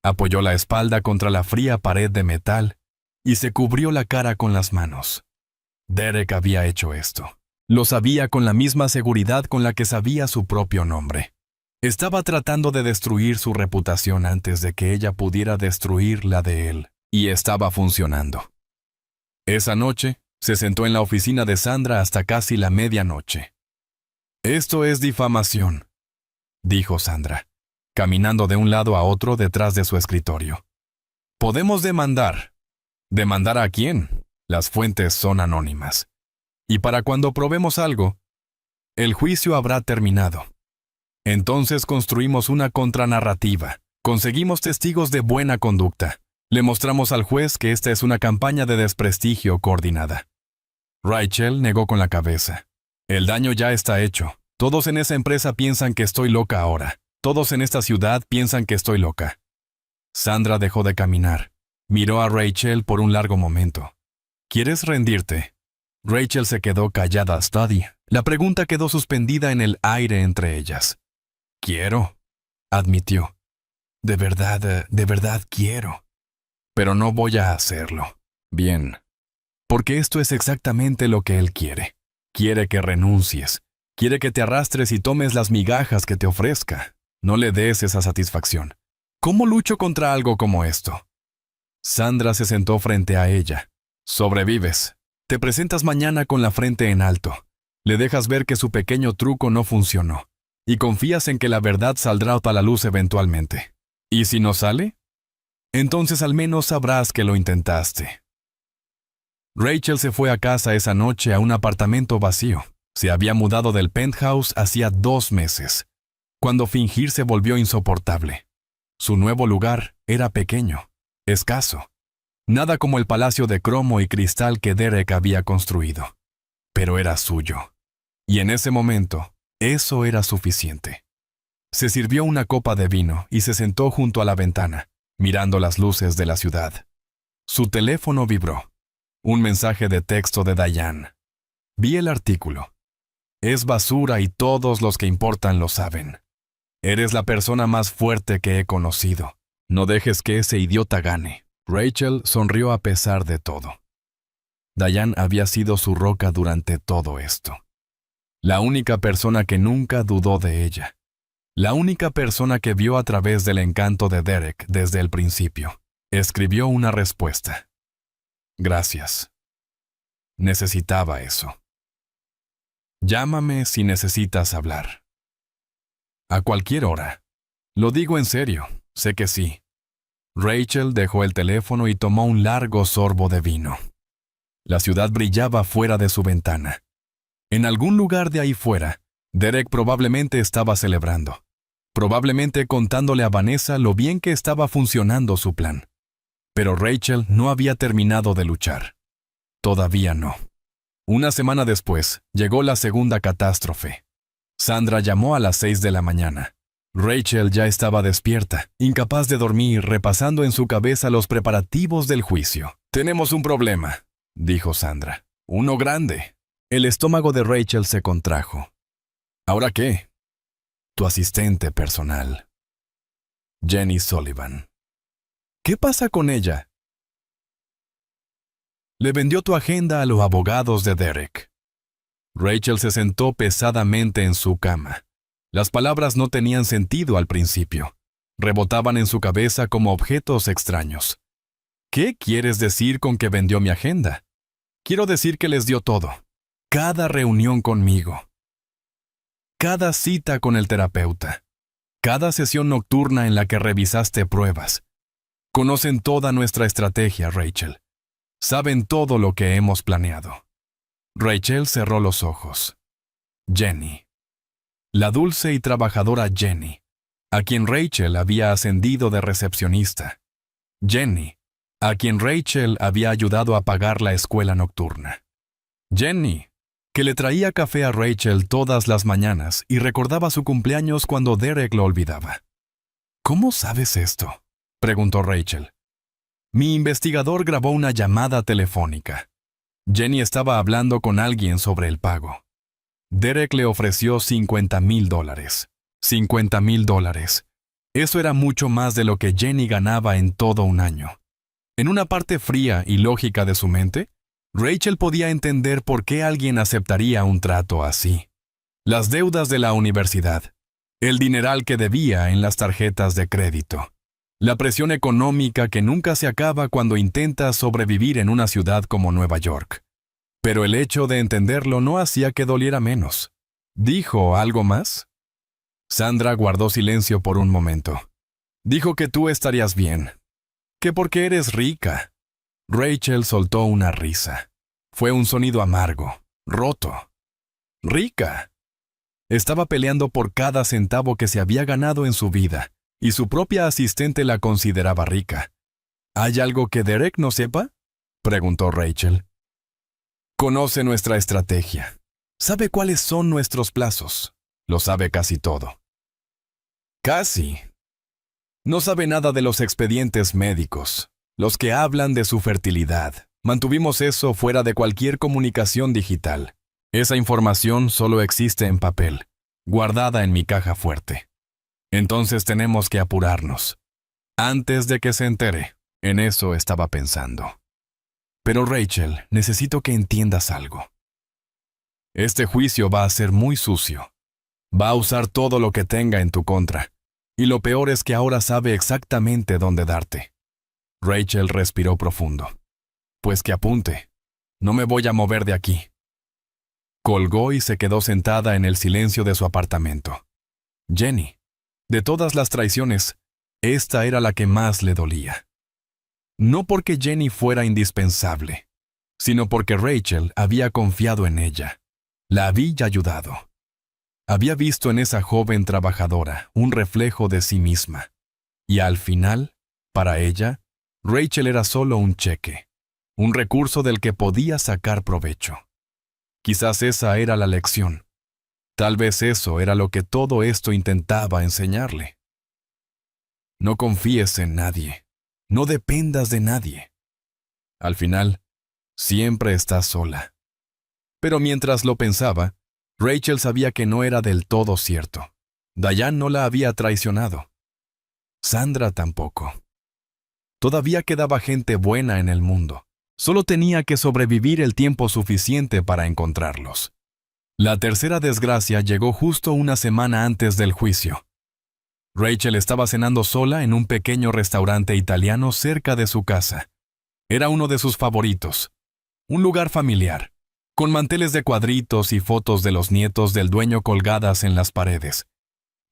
A: Apoyó la espalda contra la fría pared de metal y se cubrió la cara con las manos. Derek había hecho esto. Lo sabía con la misma seguridad con la que sabía su propio nombre. Estaba tratando de destruir su reputación antes de que ella pudiera destruir la de él, y estaba funcionando. Esa noche, se sentó en la oficina de Sandra hasta casi la medianoche. «Esto es difamación», dijo Sandra, caminando de un lado a otro detrás de su escritorio. «Podemos demandar». ¿Demandar a quién? Las fuentes son anónimas. Y para cuando probemos algo, el juicio habrá terminado. Entonces construimos una contranarrativa. Conseguimos testigos de buena conducta. Le mostramos al juez que esta es una campaña de desprestigio coordinada. Rachel negó con la cabeza. El daño ya está hecho. Todos en esa empresa piensan que estoy loca ahora. Todos en esta ciudad piensan que estoy loca. Sandra dejó de caminar. Miró a Rachel por un largo momento. ¿Quieres rendirte? Rachel se quedó callada. Study. La pregunta quedó suspendida en el aire entre ellas. Quiero, admitió. De verdad quiero. Pero no voy a hacerlo. Bien. Porque esto es exactamente lo que él quiere. Quiere que renuncies. Quiere que te arrastres y tomes las migajas que te ofrezca. No le des esa satisfacción. ¿Cómo lucho contra algo como esto? Sandra se sentó frente a ella. Sobrevives. Te presentas mañana con la frente en alto. Le dejas ver que su pequeño truco no funcionó. Y confías en que la verdad saldrá a la luz eventualmente. ¿Y si no sale? Entonces al menos sabrás que lo intentaste. Rachel se fue a casa esa noche a un apartamento vacío. Se había mudado del penthouse hacía 2 meses, cuando fingir se volvió insoportable. Su nuevo lugar era pequeño, escaso. Nada como el palacio de cromo y cristal que Derek había construido. Pero era suyo. Y en ese momento, eso era suficiente. Se sirvió una copa de vino y se sentó junto a la ventana, mirando las luces de la ciudad. Su teléfono vibró. Un mensaje de texto de Diane. Vi el artículo. Es basura y todos los que importan lo saben. Eres la persona más fuerte que he conocido. No dejes que ese idiota gane. Rachel sonrió a pesar de todo. Diane había sido su roca durante todo esto. La única persona que nunca dudó de ella. La única persona que vio a través del encanto de Derek desde el principio. Escribió una respuesta. Gracias. Necesitaba eso. Llámame si necesitas hablar. A cualquier hora. Lo digo en serio, sé que sí. Rachel dejó el teléfono y tomó un largo sorbo de vino. La ciudad brillaba fuera de su ventana. En algún lugar de ahí fuera, Derek probablemente estaba celebrando. Probablemente contándole a Vanessa lo bien que estaba funcionando su plan. Pero Rachel no había terminado de luchar. Todavía no. Una semana después, llegó la segunda catástrofe. Sandra llamó a las 6 de la mañana. Rachel ya estaba despierta, incapaz de dormir, repasando en su cabeza los preparativos del juicio. «Tenemos un problema», dijo Sandra. «Uno grande». El estómago de Rachel se contrajo. «¿Ahora qué?» «Tu asistente personal. Jenny Sullivan». «¿Qué pasa con ella?» «Le vendió tu agenda a los abogados de Derek». Rachel se sentó pesadamente en su cama. Las palabras no tenían sentido al principio. Rebotaban en su cabeza como objetos extraños. ¿Qué quieres decir con que vendió mi agenda? Quiero decir que les dio todo. Cada reunión conmigo. Cada cita con el terapeuta. Cada sesión nocturna en la que revisaste pruebas. Conocen toda nuestra estrategia, Rachel. Saben todo lo que hemos planeado. Rachel cerró los ojos. Jenny. La dulce y trabajadora Jenny, a quien Rachel había ascendido de recepcionista. Jenny, a quien Rachel había ayudado a pagar la escuela nocturna. Jenny, que le traía café a Rachel todas las mañanas y recordaba su cumpleaños cuando Derek lo olvidaba. ¿Cómo sabes esto?, preguntó Rachel. Mi investigador grabó una llamada telefónica. Jenny estaba hablando con alguien sobre el pago. Derek le ofreció $50,000. $50,000. Eso era mucho más de lo que Jenny ganaba en todo un año. En una parte fría y lógica de su mente, Rachel podía entender por qué alguien aceptaría un trato así. Las deudas de la universidad, el dineral que debía en las tarjetas de crédito, la presión económica que nunca se acaba cuando intentas sobrevivir en una ciudad como Nueva York. Pero el hecho de entenderlo no hacía que doliera menos. ¿Dijo algo más? Sandra guardó silencio por un momento. Dijo que tú estarías bien. Que porque eres rica. Rachel soltó una risa. Fue un sonido amargo, roto. Rica. Estaba peleando por cada centavo que se había ganado en su vida, y su propia asistente la consideraba rica. ¿Hay algo que Derek no sepa?, preguntó Rachel. Conoce nuestra estrategia. Sabe cuáles son nuestros plazos. Lo sabe casi todo. Casi. No sabe nada de los expedientes médicos, los que hablan de su fertilidad. Mantuvimos eso fuera de cualquier comunicación digital. Esa información solo existe en papel, guardada en mi caja fuerte. Entonces tenemos que apurarnos. Antes de que se entere, en eso estaba pensando. Pero Rachel, necesito que entiendas algo. Este juicio va a ser muy sucio. Va a usar todo lo que tenga en tu contra. Y lo peor es que ahora sabe exactamente dónde darte. Rachel respiró profundo. Pues que apunte. No me voy a mover de aquí. Colgó y se quedó sentada en el silencio de su apartamento. Jenny, de todas las traiciones, esta era la que más le dolía. No porque Jenny fuera indispensable, sino porque Rachel había confiado en ella. La había ayudado. Había visto en esa joven trabajadora un reflejo de sí misma. Y al final, para ella, Rachel era solo un cheque, un recurso del que podía sacar provecho. Quizás esa era la lección. Tal vez eso era lo que todo esto intentaba enseñarle. No confíes en nadie. No dependas de nadie. Al final, siempre estás sola. Pero mientras lo pensaba, Rachel sabía que no era del todo cierto. Diane no la había traicionado. Sandra tampoco. Todavía quedaba gente buena en el mundo. Solo tenía que sobrevivir el tiempo suficiente para encontrarlos. La tercera desgracia llegó justo una semana antes del juicio. Rachel estaba cenando sola en un pequeño restaurante italiano cerca de su casa. Era uno de sus favoritos. Un lugar familiar, con manteles de cuadritos y fotos de los nietos del dueño colgadas en las paredes.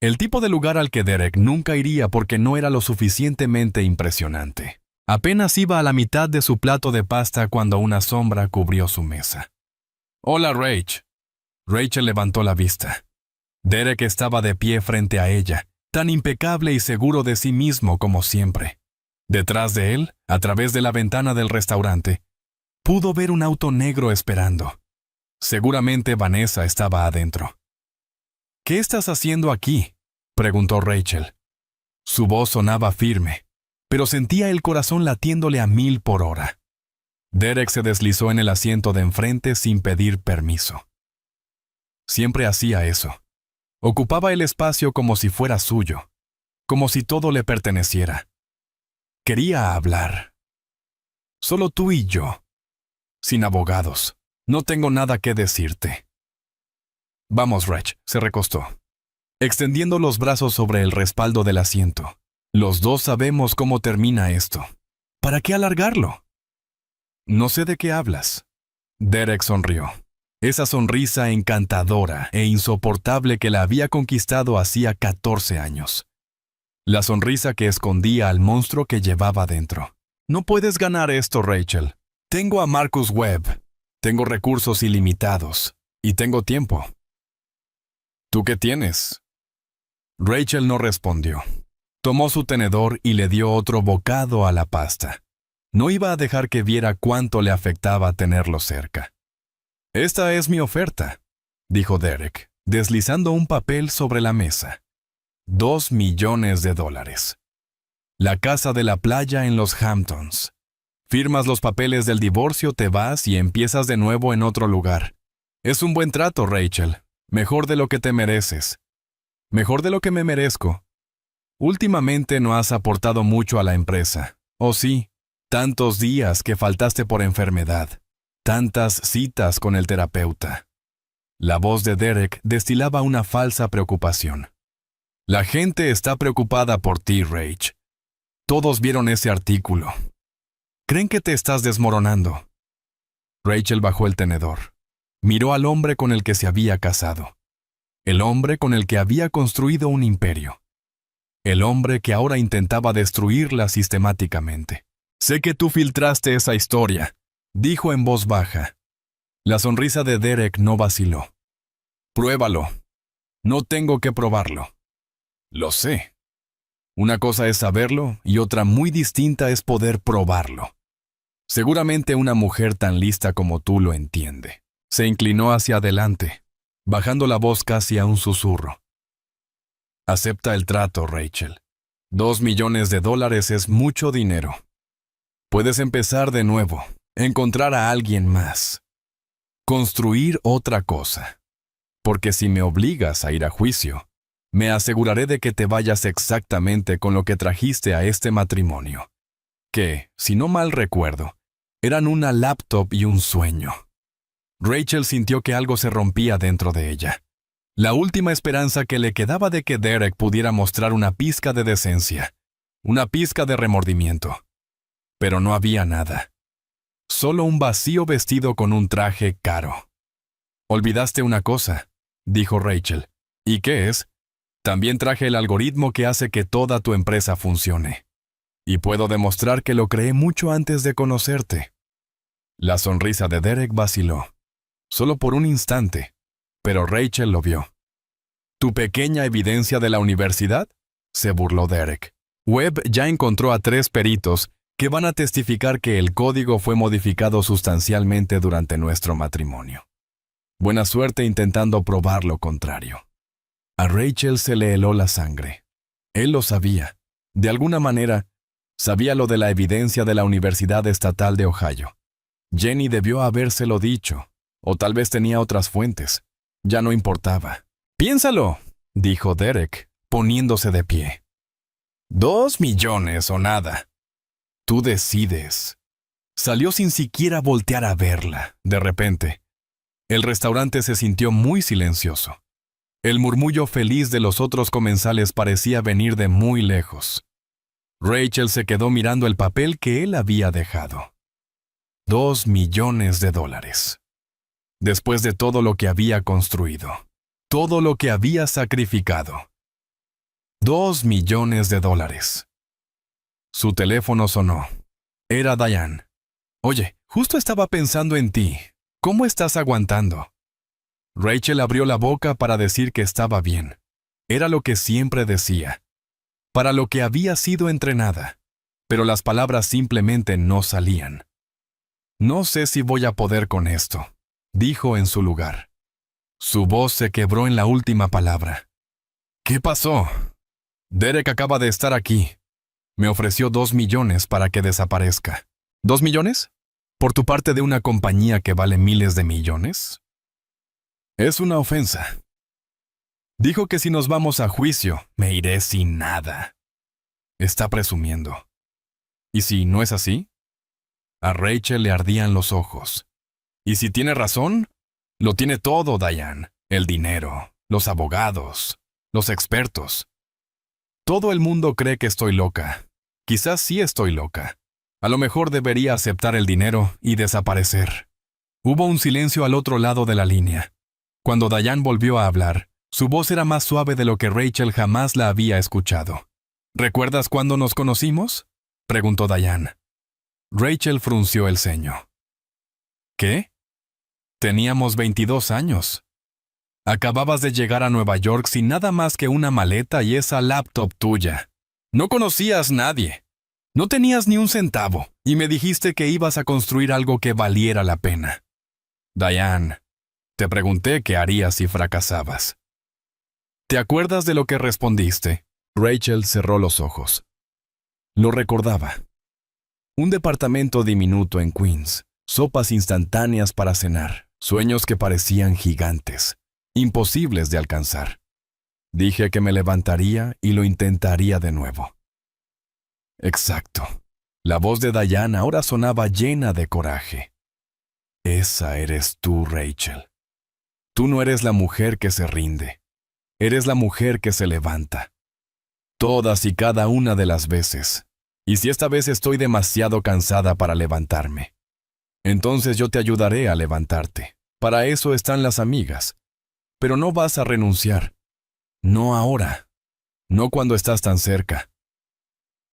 A: El tipo de lugar al que Derek nunca iría porque no era lo suficientemente impresionante. Apenas iba a la mitad de su plato de pasta cuando una sombra cubrió su mesa. «Hola, Rach». Rachel levantó la vista. Derek estaba de pie frente a ella, tan impecable y seguro de sí mismo como siempre. Detrás de él, a través de la ventana del restaurante, pudo ver un auto negro esperando. Seguramente Vanessa estaba adentro. «¿Qué estás haciendo aquí?», preguntó Rachel. Su voz sonaba firme, pero sentía el corazón latiéndole a 1000 por hora. Derek se deslizó en el asiento de enfrente sin pedir permiso. Siempre hacía eso. Ocupaba el espacio como si fuera suyo, como si todo le perteneciera. Quería hablar. «Solo tú y yo. Sin abogados. No tengo nada que decirte». «Vamos, Rach», se recostó, extendiendo los brazos sobre el respaldo del asiento. «Los dos sabemos cómo termina esto. ¿Para qué alargarlo?» «No sé de qué hablas». Derek sonrió. Esa sonrisa encantadora e insoportable que la había conquistado hacía 14 años. La sonrisa que escondía al monstruo que llevaba dentro. «No puedes ganar esto, Rachel. Tengo a Marcus Webb. Tengo recursos ilimitados. Y tengo tiempo». «¿Tú qué tienes?». Rachel no respondió. Tomó su tenedor y le dio otro bocado a la pasta. No iba a dejar que viera cuánto le afectaba tenerlo cerca. «Esta es mi oferta», dijo Derek, deslizando un papel sobre la mesa. $2 millones. La casa de la playa en los Hamptons. Firmas los papeles del divorcio, te vas y empiezas de nuevo en otro lugar. Es un buen trato, Rachel. Mejor de lo que te mereces. Mejor de lo que me merezco. Últimamente no has aportado mucho a la empresa. ¿O sí? Tantos días que faltaste por enfermedad. Tantas citas con el terapeuta. La voz de Derek destilaba una falsa preocupación. La gente está preocupada por ti, Rach. Todos vieron ese artículo. Creen que te estás desmoronando. Rachel bajó el tenedor. Miró al hombre con el que se había casado. El hombre con el que había construido un imperio. El hombre que ahora intentaba destruirla sistemáticamente. «Sé que tú filtraste esa historia», dijo en voz baja. La sonrisa de Derek no vaciló. «Pruébalo». «No tengo que probarlo». «Lo sé». Una cosa es saberlo y otra muy distinta es poder probarlo. Seguramente una mujer tan lista como tú lo entiende. Se inclinó hacia adelante, bajando la voz casi a un susurro. Acepta el trato, Rachel. $2 millones es mucho dinero. Puedes empezar de nuevo, encontrar a alguien más. Construir otra cosa. Porque si me obligas a ir a juicio, me aseguraré de que te vayas exactamente con lo que trajiste a este matrimonio. Que, si no mal recuerdo, eran una laptop y un sueño. Rachel sintió que algo se rompía dentro de ella. La última esperanza que le quedaba de que Derek pudiera mostrar una pizca de decencia, una pizca de remordimiento. Pero no había nada. Solo un vacío vestido con un traje caro. «Olvidaste una cosa», dijo Rachel. «¿Y qué es?» «También traje el algoritmo que hace que toda tu empresa funcione. Y puedo demostrar que lo creé mucho antes de conocerte». La sonrisa de Derek vaciló, solo por un instante, pero Rachel lo vio. ¿Tu pequeña evidencia de la universidad?, se burló Derek. Webb ya encontró a 3 peritos que van a testificar que el código fue modificado sustancialmente durante nuestro matrimonio. Buena suerte intentando probar lo contrario. A Rachel se le heló la sangre. Él lo sabía. De alguna manera, sabía lo de la evidencia de la Universidad Estatal de Ohio. Jenny debió habérselo dicho, o tal vez tenía otras fuentes. Ya no importaba. «Piénsalo», dijo Derek, poniéndose de pie. 2 millones o nada. Tú decides. Salió sin siquiera voltear a verla. De repente, el restaurante se sintió muy silencioso. El murmullo feliz de los otros comensales parecía venir de muy lejos. Rachel se quedó mirando el papel que él había dejado. $2 millones. Después de todo lo que había construido, todo lo que había sacrificado. $2 millones. Su teléfono sonó. Era Diane. «Oye, justo estaba pensando en ti. ¿Cómo estás aguantando?» Rachel abrió la boca para decir que estaba bien. Era lo que siempre decía, para lo que había sido entrenada, pero las palabras simplemente no salían. «No sé si voy a poder con esto», dijo en su lugar. Su voz se quebró en la última palabra. «¿Qué pasó?» «Derek acaba de estar aquí. Me ofreció 2 millones para que desaparezca». ¿2 millones? ¿Por tu parte de una compañía que vale miles de millones? Es una ofensa. Dijo que si nos vamos a juicio, me iré sin nada. Está presumiendo. ¿Y si no es así? A Rachel le ardían los ojos. ¿Y si tiene razón? Lo tiene todo, Diane. El dinero, los abogados, los expertos. Todo el mundo cree que estoy loca. Quizás sí estoy loca. A lo mejor debería aceptar el dinero y desaparecer. Hubo un silencio al otro lado de la línea. Cuando Diane volvió a hablar, su voz era más suave de lo que Rachel jamás la había escuchado. ¿Recuerdas cuándo nos conocimos?, preguntó Diane. Rachel frunció el ceño. ¿Qué? Teníamos 22 años. Acababas de llegar a Nueva York sin nada más que una maleta y esa laptop tuya. No conocías a nadie. No tenías ni un centavo, y me dijiste que ibas a construir algo que valiera la pena. Diane, te pregunté qué harías si fracasabas. ¿Te acuerdas de lo que respondiste? Rachel cerró los ojos. Lo recordaba. Un departamento diminuto en Queens, sopas instantáneas para cenar, sueños que parecían gigantes, imposibles de alcanzar. Dije que me levantaría y lo intentaría de nuevo. Exacto. La voz de Diane ahora sonaba llena de coraje. Esa eres tú, Rachel. Tú no eres la mujer que se rinde. Eres la mujer que se levanta. Todas y cada una de las veces. Y si esta vez estoy demasiado cansada para levantarme, entonces yo te ayudaré a levantarte. Para eso están las amigas. Pero no vas a renunciar. No ahora. No cuando estás tan cerca.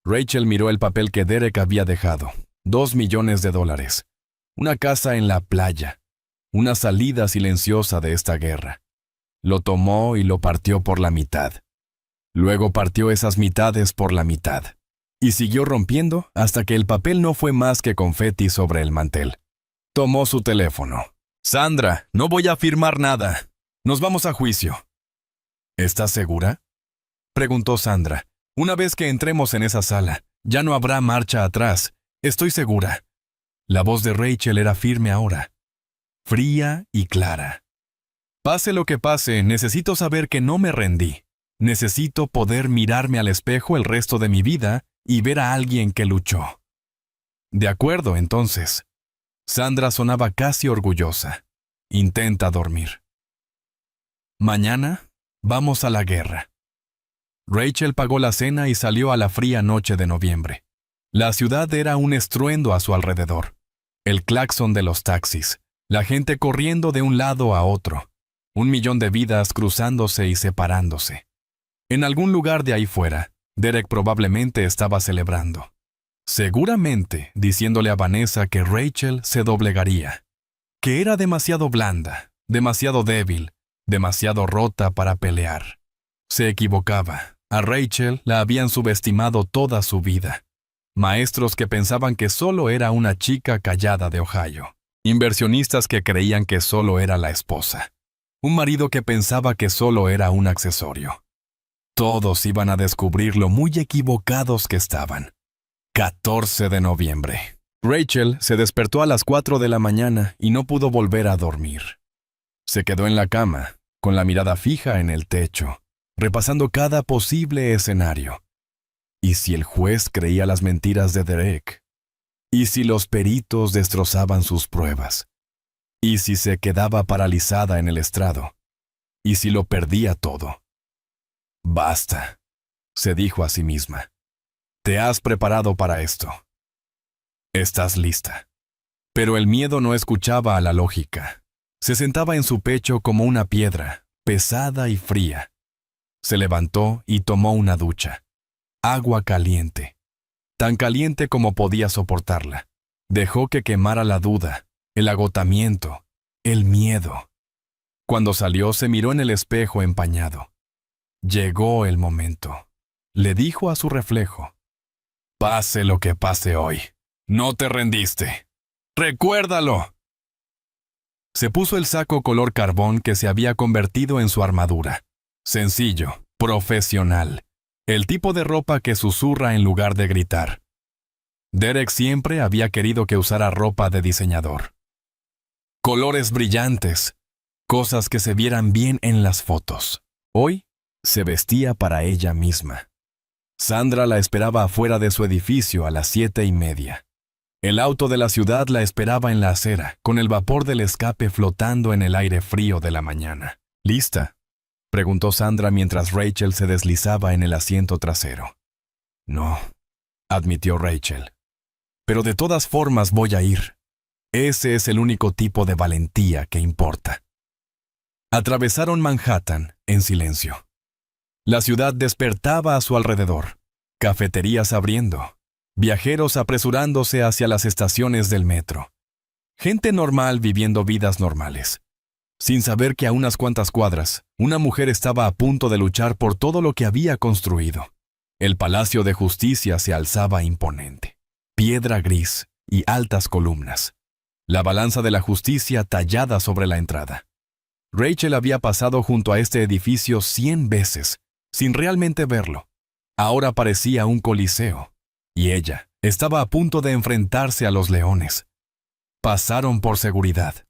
A: Rachel miró el papel que Derek había dejado. $2 millones. Una casa en la playa. Una salida silenciosa de esta guerra. Lo tomó y lo partió por la mitad. Luego partió esas mitades por la mitad. Y siguió rompiendo hasta que el papel no fue más que confeti sobre el mantel. Tomó su teléfono. Sandra, no voy a firmar nada. Nos vamos a juicio. ¿Estás segura?, preguntó Sandra. Una vez que entremos en esa sala, ya no habrá marcha atrás. Estoy segura. La voz de Rachel era firme ahora, fría y clara. Pase lo que pase, necesito saber que no me rendí. Necesito poder mirarme al espejo el resto de mi vida y ver a alguien que luchó. De acuerdo, entonces. Sandra sonaba casi orgullosa. Intenta dormir. Mañana vamos a la guerra. Rachel pagó la cena y salió a la fría noche de noviembre. La ciudad era un estruendo a su alrededor. El claxon de los taxis, la gente corriendo de un lado a otro, 1 millón de vidas cruzándose y separándose. En algún lugar de ahí fuera, Derek probablemente estaba celebrando. seguramente diciéndole a Vanessa que Rachel se doblegaría, que era demasiado blanda, demasiado débil, demasiado rota para pelear. Se equivocaba. A Rachel la habían subestimado toda su vida. Maestros que pensaban que solo era una chica callada de Ohio. Inversionistas que creían que solo era la esposa. Un marido que pensaba que solo era un accesorio. Todos iban a descubrir lo muy equivocados que estaban. 14 de noviembre. Rachel se despertó a las 4 de la mañana y no pudo volver a dormir. Se quedó en la cama, con la mirada fija en el techo, repasando cada posible escenario. ¿Y si el juez creía las mentiras de Derek? ¿Y si los peritos destrozaban sus pruebas? ¿Y si se quedaba paralizada en el estrado? ¿Y si lo perdía todo? Basta, se dijo a sí misma. Te has preparado para esto. Estás lista. Pero el miedo no escuchaba a la lógica. Se sentaba en su pecho como una piedra, pesada y fría. Se levantó y tomó una ducha. Agua caliente. Tan caliente como podía soportarla. Dejó que quemara la duda, el agotamiento, el miedo. Cuando salió se miró en el espejo empañado. Llegó el momento. Le dijo a su reflejo. Pase lo que pase hoy, no te rendiste. ¡Recuérdalo! Se puso el saco color carbón que se había convertido en su armadura. Sencillo, profesional. El tipo de ropa que susurra en lugar de gritar. Derek siempre había querido que usara ropa de diseñador. Colores brillantes, cosas que se vieran bien en las fotos. Hoy se vestía para ella misma. Sandra la esperaba afuera de su edificio a las 7:30. El auto de la ciudad la esperaba en la acera, con el vapor del escape flotando en el aire frío de la mañana. ¿Lista?, preguntó Sandra mientras Rachel se deslizaba en el asiento trasero. No, admitió Rachel. Pero de todas formas voy a ir. Ese es el único tipo de valentía que importa. Atravesaron Manhattan en silencio. La ciudad despertaba a su alrededor. Cafeterías abriendo. Viajeros apresurándose hacia las estaciones del metro. Gente normal viviendo vidas normales. Sin saber que a unas cuantas cuadras, una mujer estaba a punto de luchar por todo lo que había construido. El Palacio de Justicia se alzaba imponente. Piedra gris y altas columnas. La balanza de la justicia tallada sobre la entrada. Rachel había pasado junto a este edificio 100 veces, sin realmente verlo. Ahora parecía un coliseo, y ella estaba a punto de enfrentarse a los leones. Pasaron por seguridad.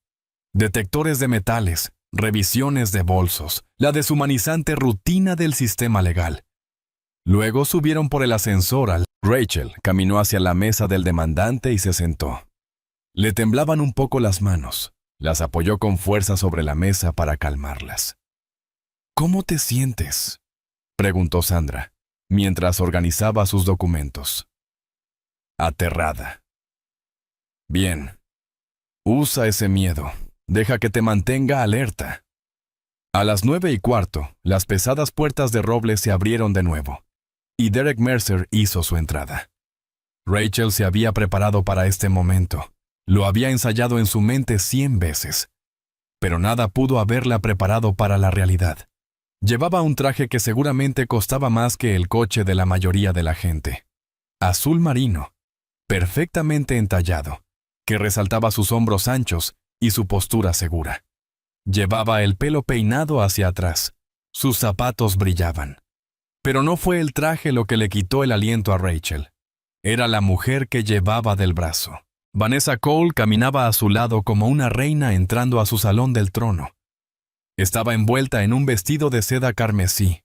A: Detectores de metales, revisiones de bolsos, la deshumanizante rutina del sistema legal. Luego subieron por el ascensor. Rachel caminó hacia la mesa del demandante y se sentó. Le temblaban un poco las manos. Las apoyó con fuerza sobre la mesa para calmarlas. ¿Cómo te sientes?, preguntó Sandra, mientras organizaba sus documentos. Aterrada. Bien. Usa ese miedo. Deja que te mantenga alerta. A las 9:15, las pesadas puertas de roble se abrieron de nuevo, y Derek Mercer hizo su entrada. Rachel se había preparado para este momento. Lo había ensayado en su mente 100 veces. Pero nada pudo haberla preparado para la realidad. Llevaba un traje que seguramente costaba más que el coche de la mayoría de la gente. Azul marino, perfectamente entallado, que resaltaba sus hombros anchos y su postura segura. Llevaba el pelo peinado hacia atrás. Sus zapatos brillaban. Pero no fue el traje lo que le quitó el aliento a Rachel. Era la mujer que llevaba del brazo. Vanessa Cole caminaba a su lado como una reina entrando a su salón del trono. Estaba envuelta en un vestido de seda carmesí,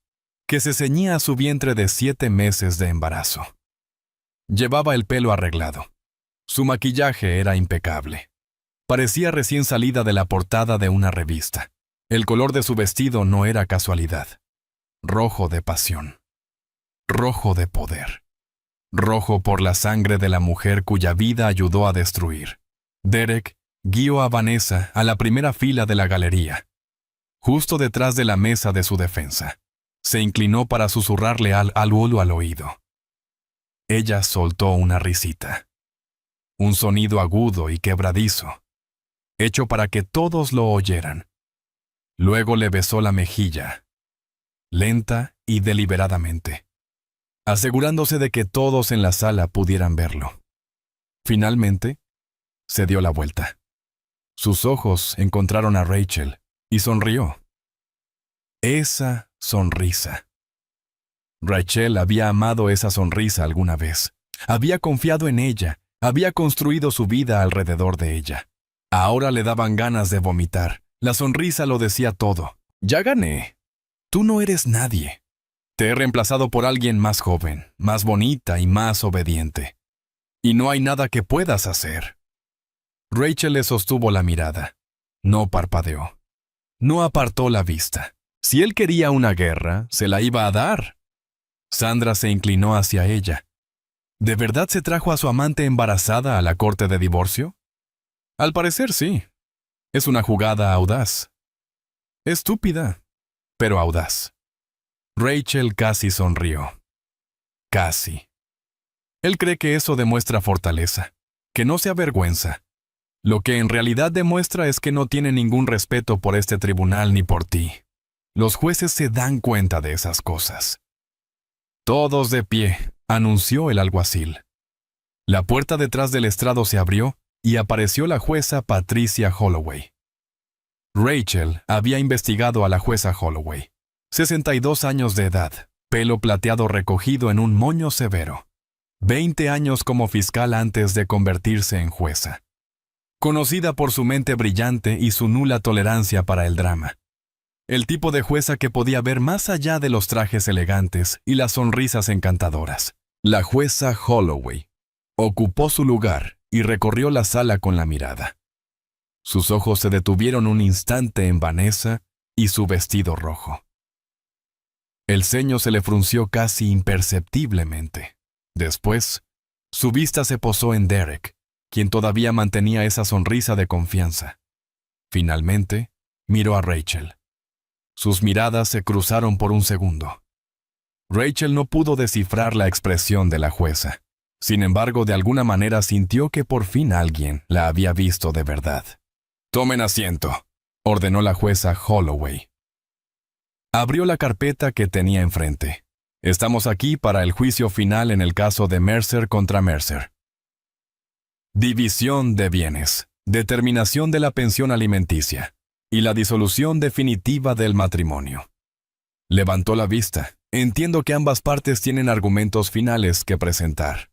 A: que se ceñía a su vientre de 7 meses de embarazo. Llevaba el pelo arreglado. Su maquillaje era impecable. Parecía recién salida de la portada de una revista. El color de su vestido no era casualidad. Rojo de pasión. Rojo de poder. Rojo por la sangre de la mujer cuya vida ayudó a destruir. Derek guió a Vanessa a la primera fila de la galería, justo detrás de la mesa de su defensa. Se inclinó para susurrarle al oído. ella soltó una risita. Un sonido agudo y quebradizo, hecho para que todos lo oyeran. Luego le besó la mejilla, lenta y deliberadamente, asegurándose de que todos en la sala pudieran verlo. Finalmente, se dio la vuelta. Sus ojos encontraron a Rachel y sonrió. Esa sonrisa. Rachel había amado esa sonrisa alguna vez. Había confiado en ella, había construido su vida alrededor de ella. Ahora le daban ganas de vomitar. La sonrisa lo decía todo. Ya gané. Tú no eres nadie. Te he reemplazado por alguien más joven, más bonita y más obediente. Y no hay nada que puedas hacer. Rachel le sostuvo la mirada. No parpadeó. No apartó la vista. Si él quería una guerra, se la iba a dar. Sandra se inclinó hacia ella. ¿De verdad se trajo a su amante embarazada a la corte de divorcio? Al parecer sí. Es una jugada audaz. Estúpida, pero audaz. Rachel casi sonrió. Casi. Él cree que eso demuestra fortaleza, que no se avergüenza. Lo que en realidad demuestra es que no tiene ningún respeto por este tribunal ni por ti. Los jueces se dan cuenta de esas cosas. Todos de pie, anunció el alguacil. La puerta detrás del estrado se abrió y apareció la jueza Patricia Holloway. Rachel había investigado a la jueza Holloway. 62 años de edad, pelo plateado recogido en un moño severo. 20 años como fiscal antes de convertirse en jueza. Conocida por su mente brillante y su nula tolerancia para el drama. El tipo de jueza que podía ver más allá de los trajes elegantes y las sonrisas encantadoras. La jueza Holloway ocupó su lugar y recorrió la sala con la mirada. Sus ojos se detuvieron un instante en Vanessa y su vestido rojo. El ceño se le frunció casi imperceptiblemente. Después, su vista se posó en Derek, quien todavía mantenía esa sonrisa de confianza. Finalmente, miró a Rachel. Sus miradas se cruzaron por un segundo. Rachel no pudo descifrar la expresión de la jueza. Sin embargo, de alguna manera sintió que por fin alguien la había visto de verdad. «Tomen asiento», ordenó la jueza Holloway. Abrió la carpeta que tenía enfrente. Estamos aquí para el juicio final en el caso de Mercer contra Mercer. División de bienes, determinación de la pensión alimenticia y la disolución definitiva del matrimonio. Levantó la vista. Entiendo que ambas partes tienen argumentos finales que presentar.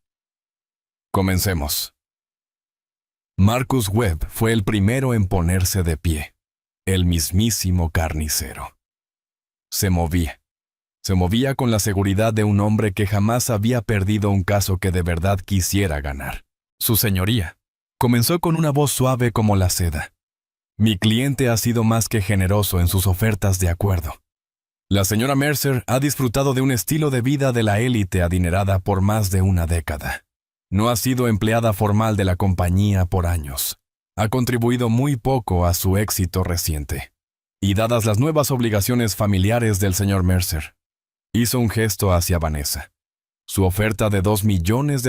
A: Comencemos. Marcus Webb fue el primero en ponerse de pie, el mismísimo carnicero. Se movía con la seguridad de un hombre que jamás había perdido un caso que de verdad quisiera ganar. Su señoría, comenzó con una voz suave como la seda. Mi cliente ha sido más que generoso en sus ofertas de acuerdo. La señora Mercer ha disfrutado de un estilo de vida de la élite adinerada por más de una década. No ha sido empleada formal de la compañía por años. Ha contribuido muy poco a su éxito reciente. Y dadas las nuevas obligaciones familiares del señor Mercer, hizo un gesto hacia Vanessa. Su oferta de $2 millones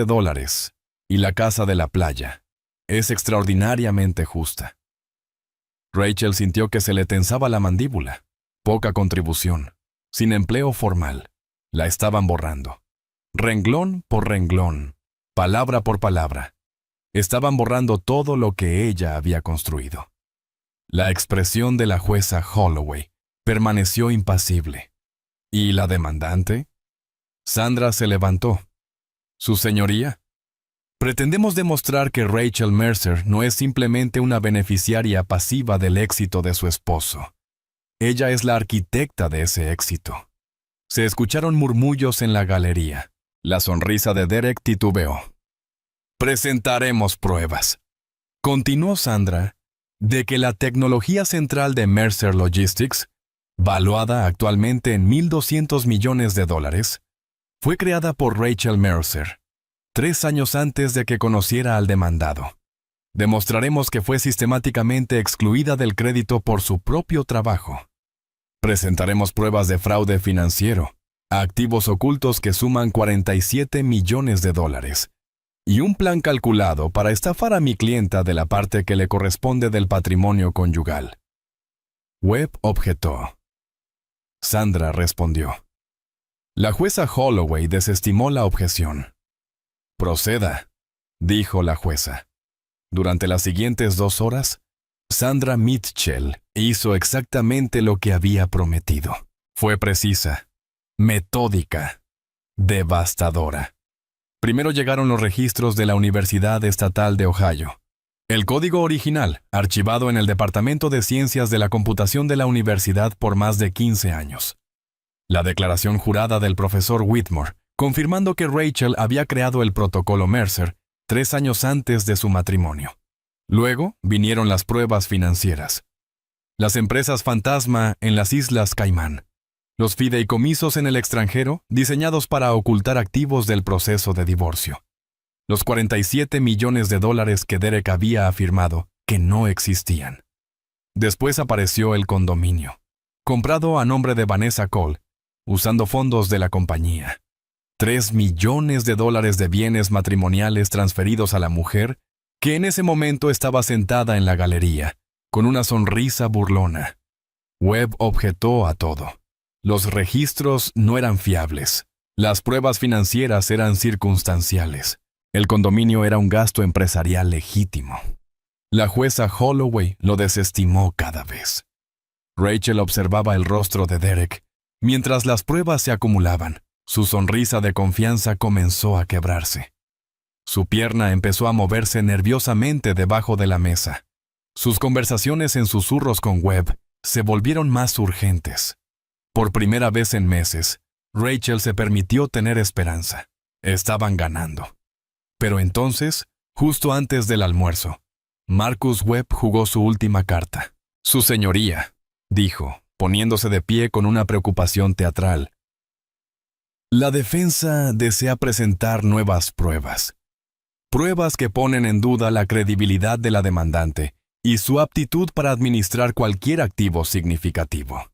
A: y la casa de la playa es extraordinariamente justa. Rachel sintió que se le tensaba la mandíbula. Poca contribución, sin empleo formal. La estaban borrando. Renglón por renglón, palabra por palabra. Estaban borrando todo lo que ella había construido. La expresión de la jueza Holloway permaneció impasible. ¿Y la demandante? Sandra se levantó. Su señoría, pretendemos demostrar que Rachel Mercer no es simplemente una beneficiaria pasiva del éxito de su esposo. Ella es la arquitecta de ese éxito. Se escucharon murmullos en la galería. La sonrisa de Derek titubeó. Presentaremos pruebas. Continuó Sandra, de que la tecnología central de Mercer Logistics, valuada actualmente en $1,200 millones, fue creada por Rachel Mercer, 3 años antes de que conociera al demandado. Demostraremos que fue sistemáticamente excluida del crédito por su propio trabajo. Presentaremos pruebas de fraude financiero, activos ocultos que suman 47 millones de dólares, y un plan calculado para estafar a mi clienta de la parte que le corresponde del patrimonio conyugal. Webb objetó. Sandra respondió. La jueza Holloway desestimó la objeción. Proceda, dijo la jueza. Durante las siguientes 2 horas, Sandra Mitchell hizo exactamente lo que había prometido. Fue precisa, metódica, devastadora. Primero llegaron los registros de la Universidad Estatal de Ohio. El código original, archivado en el Departamento de Ciencias de la Computación de la universidad por más de 15 años. La declaración jurada del profesor Whitmore, confirmando que Rachel había creado el protocolo Mercer 3 años antes de su matrimonio. Luego vinieron las pruebas financieras. Las empresas fantasma en las Islas Caimán. Los fideicomisos en el extranjero diseñados para ocultar activos del proceso de divorcio. Los 47 millones de dólares que Derek había afirmado que no existían. Después apareció el condominio, comprado a nombre de Vanessa Cole, usando fondos de la compañía. 3 millones de dólares de bienes matrimoniales transferidos a la mujer, que en ese momento estaba sentada en la galería, con una sonrisa burlona. Webb objetó a todo. Los registros no eran fiables. Las pruebas financieras eran circunstanciales. El condominio era un gasto empresarial legítimo. La jueza Holloway lo desestimó cada vez. Rachel observaba el rostro de Derek. Mientras las pruebas se acumulaban, su sonrisa de confianza comenzó a quebrarse. Su pierna empezó a moverse nerviosamente debajo de la mesa. Sus conversaciones en susurros con Webb se volvieron más urgentes. Por primera vez en meses, Rachel se permitió tener esperanza. Estaban ganando. Pero entonces, justo antes del almuerzo, Marcus Webb jugó su última carta. «Su señoría», dijo, poniéndose de pie con una preocupación teatral. «La defensa desea presentar nuevas pruebas. Pruebas que ponen en duda la credibilidad de la demandante y su aptitud para administrar cualquier activo significativo».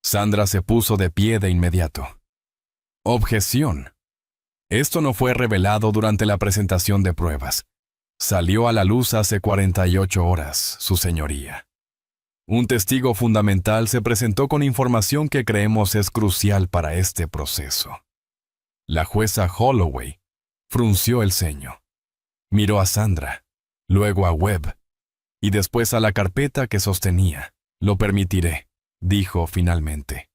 A: Sandra se puso de pie de inmediato. Objeción. Esto no fue revelado durante la presentación de pruebas. Salió a la luz hace 48 horas, su señoría. Un testigo fundamental se presentó con información que creemos es crucial para este proceso. La jueza Holloway frunció el ceño. Miró a Sandra, luego a Webb, y después a la carpeta que sostenía. «Lo permitiré», dijo finalmente.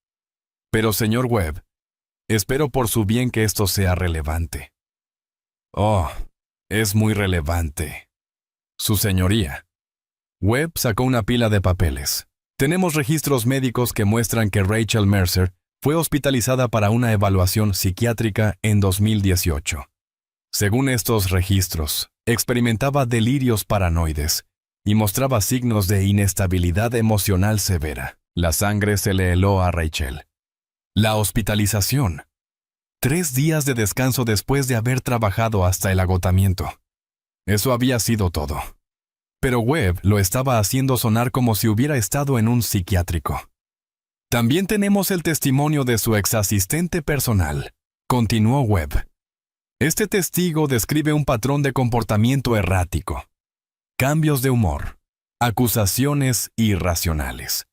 A: «Pero, señor Webb, espero por su bien que esto sea relevante». «Oh, es muy relevante, su señoría». Webb sacó una pila de papeles. «Tenemos registros médicos que muestran que Rachel Mercer fue hospitalizada para una evaluación psiquiátrica en 2018. Según estos registros, experimentaba delirios paranoides y mostraba signos de inestabilidad emocional severa. La sangre se le heló a Rachel. La hospitalización. 3 días de descanso después de haber trabajado hasta el agotamiento. Eso había sido todo. Pero Webb lo estaba haciendo sonar como si hubiera estado en un psiquiátrico. «También tenemos el testimonio de su exasistente personal», continuó Webb. «Este testigo describe un patrón de comportamiento errático. Cambios de humor, acusaciones irracionales.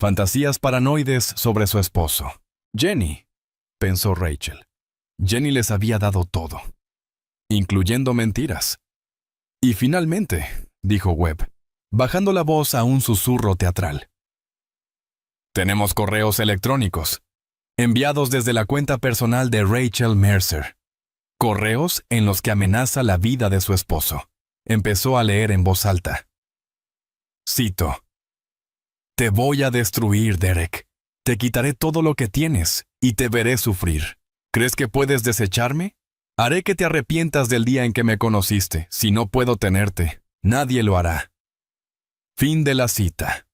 A: Fantasías paranoides sobre su esposo. Jenny», pensó Rachel. Jenny les había dado todo, incluyendo mentiras. «Y finalmente», dijo Webb, bajando la voz a un susurro teatral, «tenemos correos electrónicos, enviados desde la cuenta personal de Rachel Mercer. Correos en los que amenaza la vida de su esposo». Empezó a leer en voz alta. Cito: «Te voy a destruir, Derek. Te quitaré todo lo que tienes y te veré sufrir. ¿Crees que puedes desecharme? Haré que te arrepientas del día en que me conociste. Si no puedo tenerte, nadie lo hará». Fin de la cita.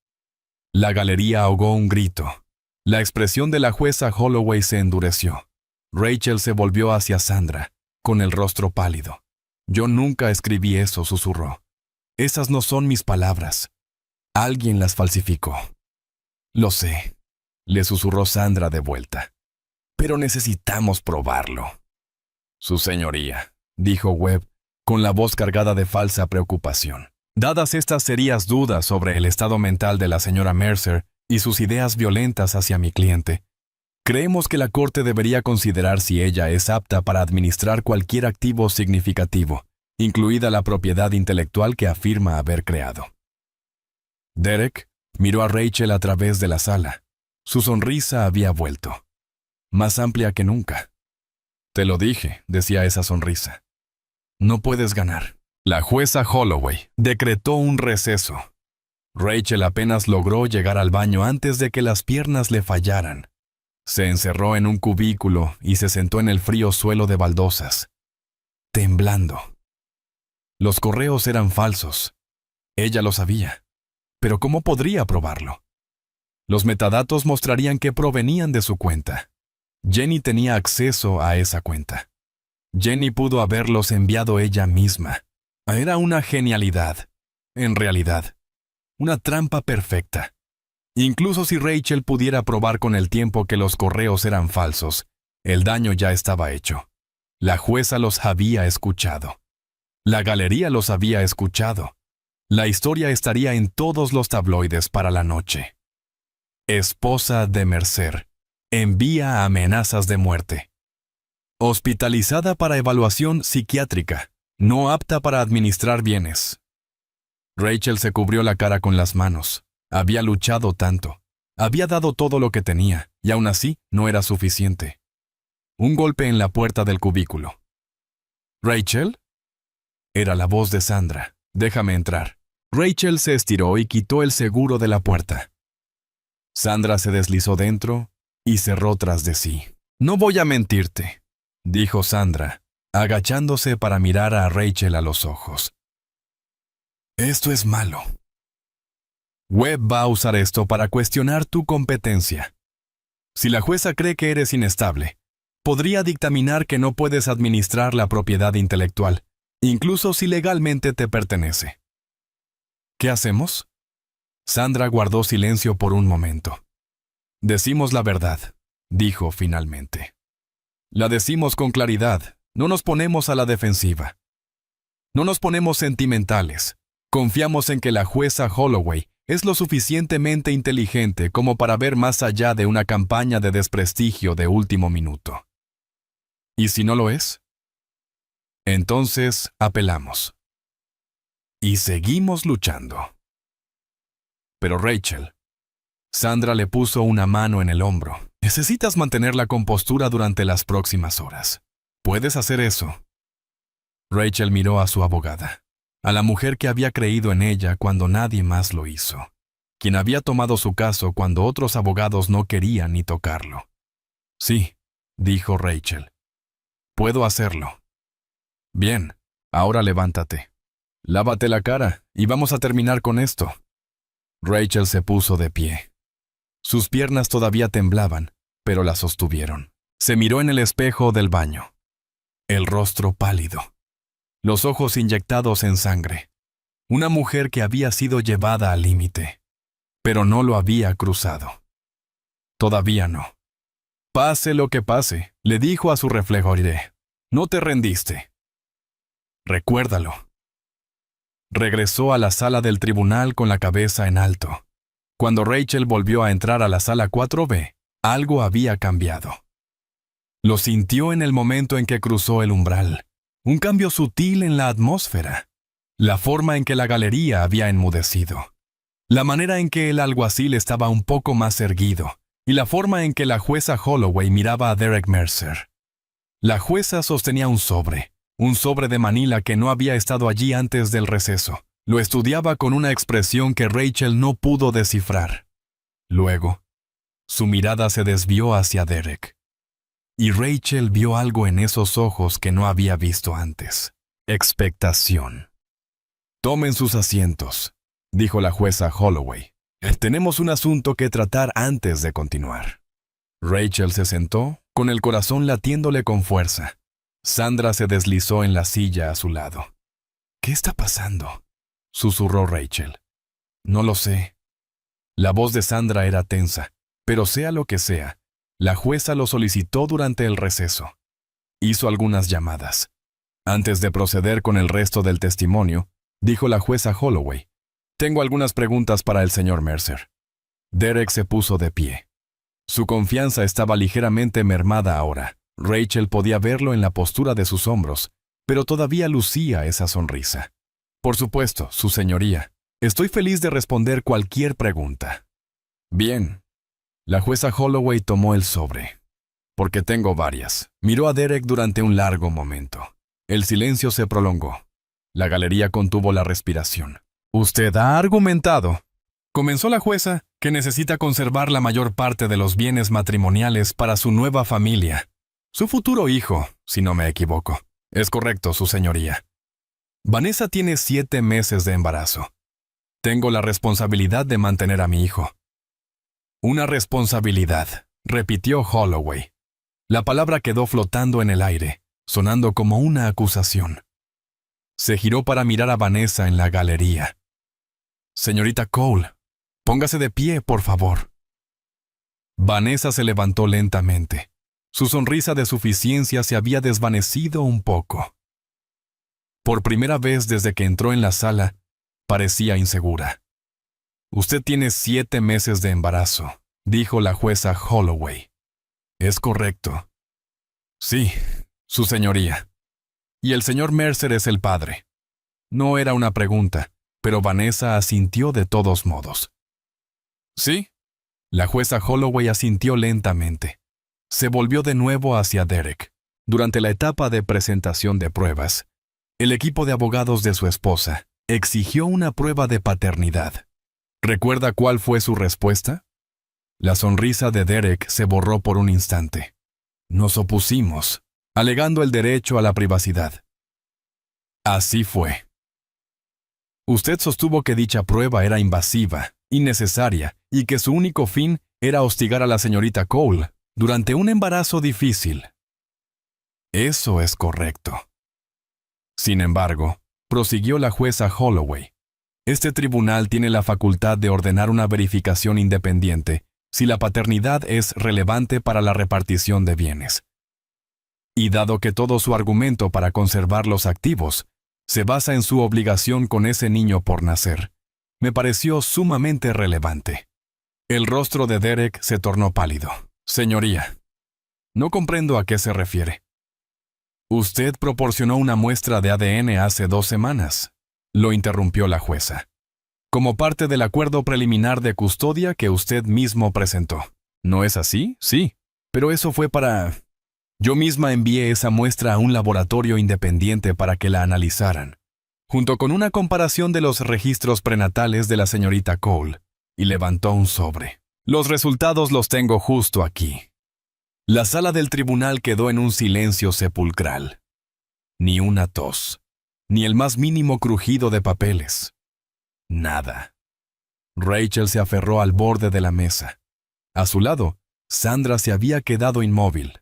A: La galería ahogó un grito. La expresión de la jueza Holloway se endureció. Rachel se volvió hacia Sandra, con el rostro pálido. «Yo nunca escribí eso», susurró. «Esas no son mis palabras. Alguien las falsificó». «Lo sé», le susurró Sandra de vuelta. pero necesitamos probarlo. Su señoría, dijo Webb, con la voz cargada de falsa preocupación. Dadas estas serias dudas sobre el estado mental de la señora Mercer y sus ideas violentas hacia mi cliente, creemos que la Corte debería considerar si ella es apta para administrar cualquier activo significativo, incluida la propiedad intelectual que afirma haber creado. Derek miró a Rachel a través de la sala. Su sonrisa había vuelto, más amplia que nunca. Te lo dije, decía esa sonrisa. No puedes ganar. La jueza Holloway decretó un receso. Rachel apenas logró llegar al baño antes de que las piernas le fallaran. Se encerró en un cubículo y se sentó en el frío suelo de baldosas, temblando. Los correos eran falsos. Ella lo sabía. Pero ¿cómo podría probarlo? Los metadatos mostrarían que provenían de su cuenta. Jenny tenía acceso a esa cuenta. Jenny pudo haberlos enviado ella misma. Era una genialidad. En realidad, una trampa perfecta. Incluso si Rachel pudiera probar con el tiempo que los correos eran falsos, el daño ya estaba hecho. La jueza los había escuchado. La galería los había escuchado. La historia estaría en todos los tabloides para la noche. Esposa de Mercer envía amenazas de muerte. Hospitalizada para evaluación psiquiátrica, no apta para administrar bienes. Rachel se cubrió la cara con las manos. Había luchado tanto. Había dado todo lo que tenía, y aún así no era suficiente. Un golpe en la puerta del cubículo. ¿Rachel? Era la voz de Sandra. Déjame entrar. Rachel se estiró y quitó el seguro de la puerta. Sandra se deslizó dentro y cerró tras de sí. No voy a mentirte, dijo Sandra, agachándose para mirar a Rachel a los ojos. Esto es malo. Webb va a usar esto para cuestionar tu competencia. Si la jueza cree que eres inestable, podría dictaminar que no puedes administrar la propiedad intelectual, incluso si legalmente te pertenece. ¿Qué hacemos? Sandra guardó silencio por un momento. Decimos la verdad, dijo finalmente. La decimos con claridad, no nos ponemos a la defensiva. No nos ponemos sentimentales. Confiamos en que la jueza Holloway es lo suficientemente inteligente como para ver más allá de una campaña de desprestigio de último minuto. ¿Y si no lo es? Entonces apelamos. Y seguimos luchando. Pero Rachel, Sandra le puso una mano en el hombro. Necesitas mantener la compostura durante las próximas horas. ¿Puedes hacer eso? Rachel miró a su abogada, a la mujer que había creído en ella cuando nadie más lo hizo, quien había tomado su caso cuando otros abogados no querían ni tocarlo. Sí, dijo Rachel. Puedo hacerlo. Bien, ahora levántate. Lávate la cara y vamos a terminar con esto. Rachel se puso de pie. Sus piernas todavía temblaban, pero la sostuvieron. Se miró en el espejo del baño. El rostro pálido. Los ojos inyectados en sangre. Una mujer que había sido llevada al límite, pero no lo había cruzado. Todavía no. Pase lo que pase, le dijo a su reflejo aire. No te rendiste. Recuérdalo. Regresó a la sala del tribunal con la cabeza en alto. Cuando Rachel volvió a entrar a la sala 4B, algo había cambiado. Lo sintió en el momento en que cruzó el umbral. Un cambio sutil en la atmósfera. La forma en que la galería había enmudecido. La manera en que el alguacil estaba un poco más erguido. Y la forma en que la jueza Holloway miraba a Derek Mercer. La jueza sostenía un sobre de Manila que no había estado allí antes del receso. Lo estudiaba con una expresión que Rachel no pudo descifrar. Luego, su mirada se desvió hacia Derek. Y Rachel vio algo en esos ojos que no había visto antes. Expectación. Tomen sus asientos, dijo la jueza Holloway. Tenemos un asunto que tratar antes de continuar. Rachel se sentó, con el corazón latiéndole con fuerza. Sandra se deslizó en la silla a su lado. ¿Qué está pasando?, susurró Rachel. No lo sé. La voz de Sandra era tensa, pero sea lo que sea, La jueza lo solicitó durante el receso. Hizo algunas llamadas. Antes de proceder con el resto del testimonio, dijo la jueza Holloway: «Tengo algunas preguntas para el señor Mercer». Derek se puso de pie. Su confianza estaba ligeramente mermada ahora. Rachel podía verlo en la postura de sus hombros, pero todavía lucía esa sonrisa. «Por supuesto, su señoría. Estoy feliz de responder cualquier pregunta». «Bien». La jueza Holloway tomó el sobre. «Porque tengo varias». Miró a Derek durante un largo momento. El silencio se prolongó. La galería contuvo la respiración. «Usted ha argumentado», comenzó la jueza, «que necesita conservar la mayor parte de los bienes matrimoniales para su nueva familia. Su futuro hijo, si no me equivoco». «Es correcto, su señoría». «Vanessa tiene 7 meses de embarazo. Tengo la responsabilidad de mantener a mi hijo». «Una responsabilidad», repitió Holloway. La palabra quedó flotando en el aire, sonando como una acusación. Se giró para mirar a Vanessa en la galería. «Señorita Cole, póngase de pie, por favor». Vanessa se levantó lentamente. Su sonrisa de suficiencia se había desvanecido un poco. Por primera vez desde que entró en la sala, parecía insegura. «Usted tiene 7 meses de embarazo», dijo la jueza Holloway. «Es correcto». «Sí, su señoría». «Y el señor Mercer es el padre». No era una pregunta, pero Vanessa asintió de todos modos. «¿Sí?» La jueza Holloway asintió lentamente. Se volvió de nuevo hacia Derek. Durante la etapa de presentación de pruebas, el equipo de abogados de su esposa exigió una prueba de paternidad. ¿Recuerda cuál fue su respuesta? La sonrisa de Derek se borró por un instante. «Nos opusimos, alegando el derecho a la privacidad». Así fue. Usted sostuvo que dicha prueba era invasiva, innecesaria, y que su único fin era hostigar a la señorita Cole durante un embarazo difícil. Eso es correcto. Sin embargo, prosiguió la jueza Holloway, este tribunal tiene la facultad de ordenar una verificación independiente si la paternidad es relevante para la repartición de bienes. Y dado que todo su argumento para conservar los activos se basa en su obligación con ese niño por nacer, me pareció sumamente relevante. El rostro de Derek se tornó pálido. «Señoría, no comprendo a qué se refiere». «Usted proporcionó una muestra de ADN hace 2 semanas», lo interrumpió la jueza, «como parte del acuerdo preliminar de custodia que usted mismo presentó. ¿No es así? Sí, pero eso fue para... Yo misma envié esa muestra a un laboratorio independiente para que la analizaran, junto con una comparación de los registros prenatales de la señorita Cole», y levantó un sobre. «Los resultados los tengo justo aquí». La sala del tribunal quedó en un silencio sepulcral. Ni una tos, ni el más mínimo crujido de papeles. Nada. Rachel se aferró al borde de la mesa. A su lado, Sandra se había quedado inmóvil.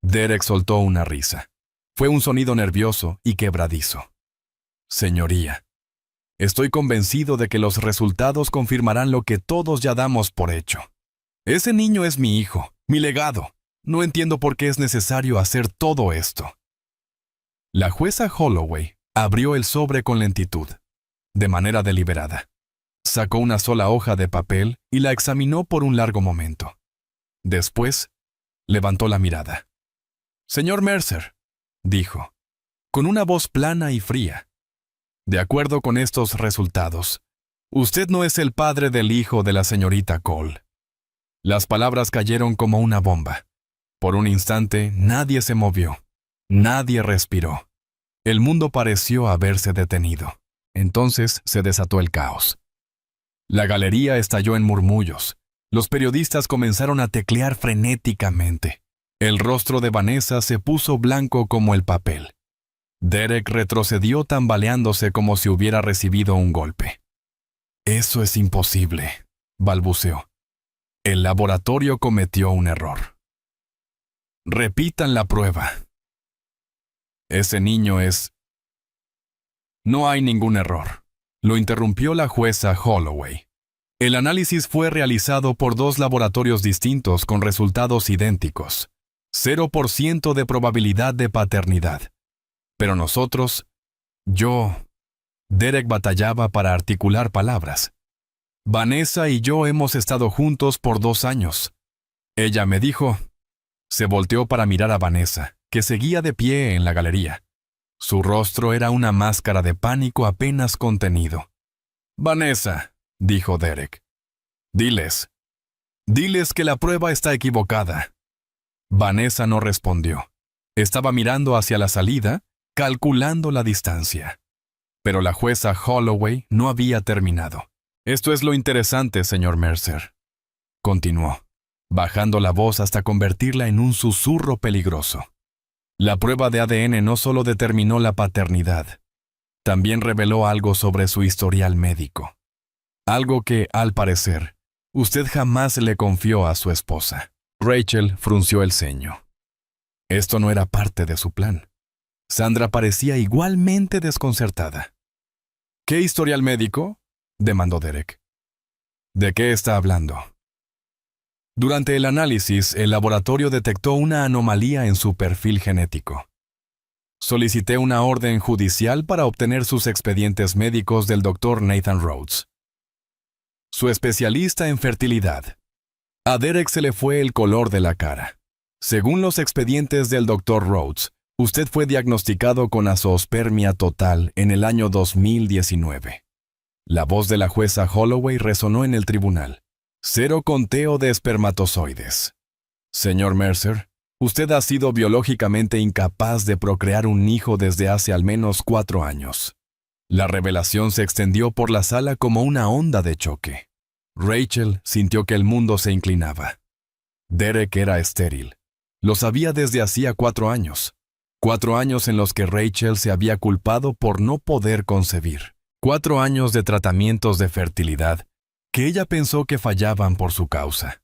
A: Derek soltó una risa. Fue un sonido nervioso y quebradizo. «Señoría, estoy convencido de que los resultados confirmarán lo que todos ya damos por hecho. Ese niño es mi hijo, mi legado. No entiendo por qué es necesario hacer todo esto». La jueza Holloway abrió el sobre con lentitud, de manera deliberada. Sacó una sola hoja de papel y la examinó por un largo momento. Después, levantó la mirada. «Señor Mercer», dijo, con una voz plana y fría, «de acuerdo con estos resultados, usted no es el padre del hijo de la señorita Cole». Las palabras cayeron como una bomba. Por un instante, nadie se movió. Nadie respiró. El mundo pareció haberse detenido. Entonces se desató el caos. La galería estalló en murmullos. Los periodistas comenzaron a teclear frenéticamente. El rostro de Vanessa se puso blanco como el papel. Derek retrocedió tambaleándose como si hubiera recibido un golpe. «Eso es imposible», balbuceó. «El laboratorio cometió un error». «Repitan la prueba». «Ese niño es...» «No hay ningún error», lo interrumpió la jueza Holloway. El análisis fue realizado por 2 laboratorios distintos con resultados idénticos. 0% de probabilidad de paternidad. Pero nosotros, Derek batallaba para articular palabras. Vanessa y yo hemos estado juntos por 2 años. Ella me dijo. Se volteó para mirar a Vanessa, que seguía de pie en la galería. Su rostro era una máscara de pánico apenas contenido. Vanessa, dijo Derek. Diles que la prueba está equivocada. Vanessa no respondió. Estaba mirando hacia la salida, calculando la distancia. Pero la jueza Holloway no había terminado. Esto es lo interesante, señor Mercer. Continuó, bajando la voz hasta convertirla en un susurro peligroso. La prueba de ADN no solo determinó la paternidad, también reveló algo sobre su historial médico. Algo que, al parecer, usted jamás le confió a su esposa. Rachel frunció el ceño. Esto no era parte de su plan. Sandra parecía igualmente desconcertada. ¿Qué historial médico?, demandó Derek. ¿De qué está hablando? Durante el análisis, el laboratorio detectó una anomalía en su perfil genético. Solicité una orden judicial para obtener sus expedientes médicos del Dr. Nathan Rhodes, su especialista en fertilidad. A Derek se le fue el color de la cara. Según los expedientes del Dr. Rhodes, usted fue diagnosticado con azoospermia total en el año 2019. La voz de la jueza Holloway resonó en el tribunal. 0 conteo de espermatozoides. Señor Mercer, usted ha sido biológicamente incapaz de procrear un hijo desde hace al menos 4 años. La revelación se extendió por la sala como una onda de choque. Rachel sintió que el mundo se inclinaba. Derek era estéril. Lo sabía desde hacía 4 años. 4 años en los que Rachel se había culpado por no poder concebir. 4 años de tratamientos de fertilidad que ella pensó que fallaban por su causa.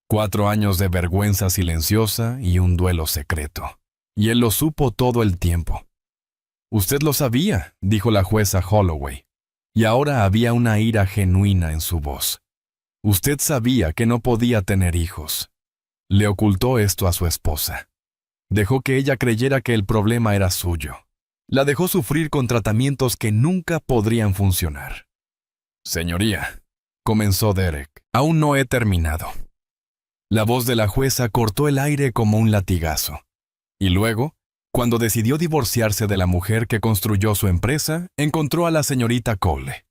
A: 4 años de vergüenza silenciosa y un duelo secreto. Y él lo supo todo el tiempo. Usted lo sabía, dijo la jueza Holloway. Y ahora había una ira genuina en su voz. Usted sabía que no podía tener hijos. Le ocultó esto a su esposa. Dejó que ella creyera que el problema era suyo. La dejó sufrir con tratamientos que nunca podrían funcionar. Señoría, comenzó Derek, aún no he terminado. La voz de la jueza cortó el aire como un latigazo. Y luego, cuando decidió divorciarse de la mujer que construyó su empresa, encontró a la señorita Cole.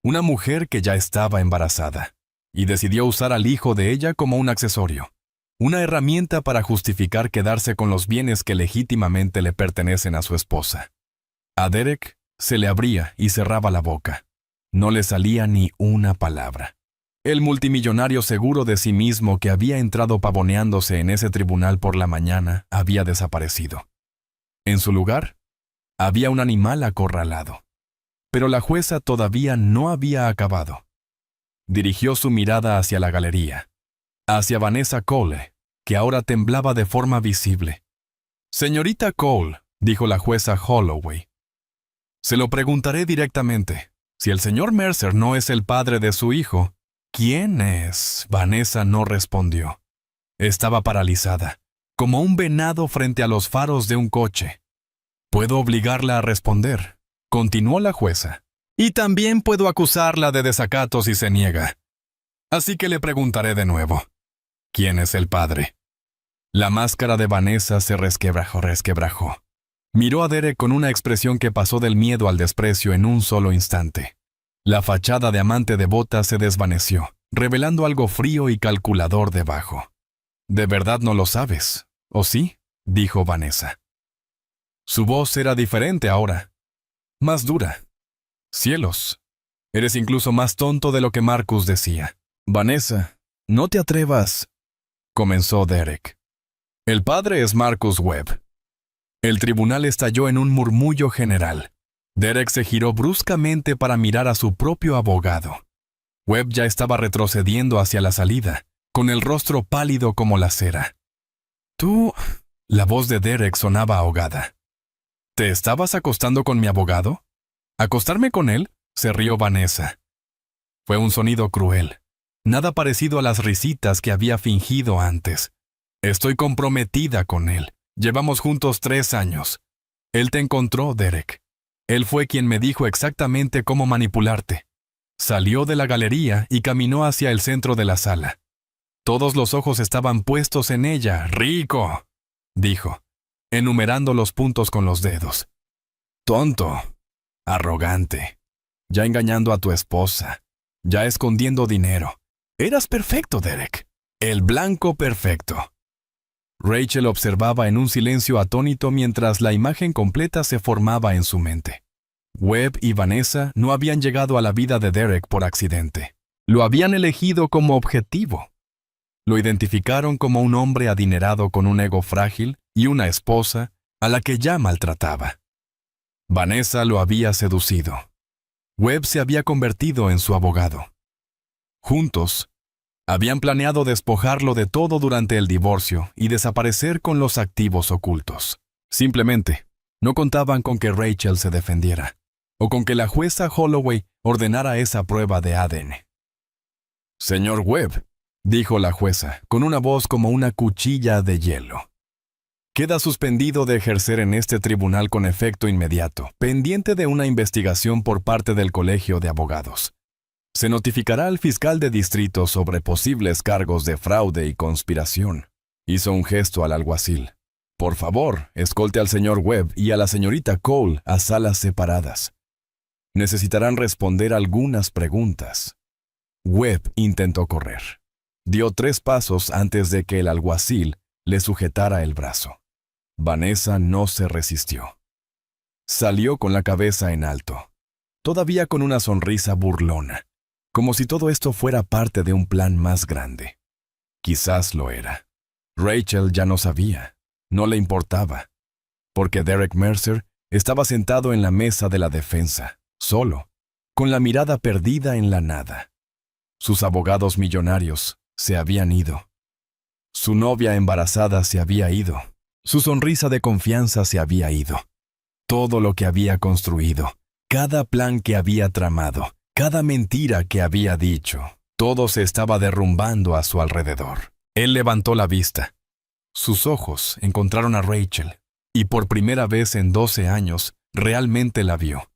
A: Una mujer que ya estaba embarazada, y decidió usar al hijo de ella como un accesorio. Una herramienta para justificar quedarse con los bienes que legítimamente le pertenecen a su esposa. A Derek se le abría y cerraba la boca. No le salía ni una palabra. El multimillonario seguro de sí mismo que había entrado pavoneándose en ese tribunal por la mañana había desaparecido. En su lugar, había un animal acorralado. Pero la jueza todavía no había acabado. Dirigió su mirada hacia la galería, hacia Vanessa Cole, que ahora temblaba de forma visible. Señorita Cole, dijo la jueza Holloway, se lo preguntaré directamente. Si el señor Mercer no es el padre de su hijo, ¿quién es? Vanessa no respondió. Estaba paralizada, como un venado frente a los faros de un coche. Puedo obligarla a responder, continuó la jueza. Y también puedo acusarla de desacato si se niega. Así que le preguntaré de nuevo. ¿Quién es el padre? La máscara de Vanessa se resquebrajó. Miró a Derek con una expresión que pasó del miedo al desprecio en un solo instante. La fachada de amante devota se desvaneció, revelando algo frío y calculador debajo. ¿De verdad no lo sabes, o sí?, dijo Vanessa. Su voz era diferente ahora, más dura. Cielos, eres incluso más tonto de lo que Marcus decía. Vanessa, no te atrevas, comenzó Derek. El padre es Marcus Webb. El tribunal estalló en un murmullo general. Derek se giró bruscamente para mirar a su propio abogado. Webb ya estaba retrocediendo hacia la salida, con el rostro pálido como la cera. «Tú...» La voz de Derek sonaba ahogada. «¿Te estabas acostando con mi abogado?» «¿Acostarme con él?», se rió Vanessa. Fue un sonido cruel. Nada parecido a las risitas que había fingido antes. Estoy comprometida con él. Llevamos juntos 3 años. Él te encontró, Derek. Él fue quien me dijo exactamente cómo manipularte. Salió de la galería y caminó hacia el centro de la sala. Todos los ojos estaban puestos en ella. ¡Rico!, dijo, enumerando los puntos con los dedos. Tonto. Arrogante. Ya engañando a tu esposa. Ya escondiendo dinero. Eras perfecto, Derek. El blanco perfecto. Rachel observaba en un silencio atónito mientras la imagen completa se formaba en su mente. Webb y Vanessa no habían llegado a la vida de Derek por accidente. Lo habían elegido como objetivo. Lo identificaron como un hombre adinerado con un ego frágil y una esposa a la que ya maltrataba. Vanessa lo había seducido. Webb se había convertido en su abogado. Juntos, habían planeado despojarlo de todo durante el divorcio y desaparecer con los activos ocultos. Simplemente, no contaban con que Rachel se defendiera, o con que la jueza Holloway ordenara esa prueba de ADN. «Señor Webb», dijo la jueza, con una voz como una cuchilla de hielo. «Queda suspendido de ejercer en este tribunal con efecto inmediato, pendiente de una investigación por parte del Colegio de Abogados. Se notificará al fiscal de distrito sobre posibles cargos de fraude y conspiración». Hizo un gesto al alguacil. «Por favor, escolte al señor Webb y a la señorita Cole a salas separadas. Necesitarán responder algunas preguntas». Webb intentó correr. Dio 3 pasos antes de que el alguacil le sujetara el brazo. Vanessa no se resistió. Salió con la cabeza en alto, todavía con una sonrisa burlona, como si todo esto fuera parte de un plan más grande. Quizás lo era. Rachel ya no sabía, no le importaba, porque Derek Mercer estaba sentado en la mesa de la defensa, solo, con la mirada perdida en la nada. Sus abogados millonarios se habían ido. Su novia embarazada se había ido. Su sonrisa de confianza se había ido. Todo lo que había construido, cada plan que había tramado, cada mentira que había dicho, todo se estaba derrumbando a su alrededor. Él levantó la vista. Sus ojos encontraron a Rachel, y por primera vez en 12 años, realmente la vio.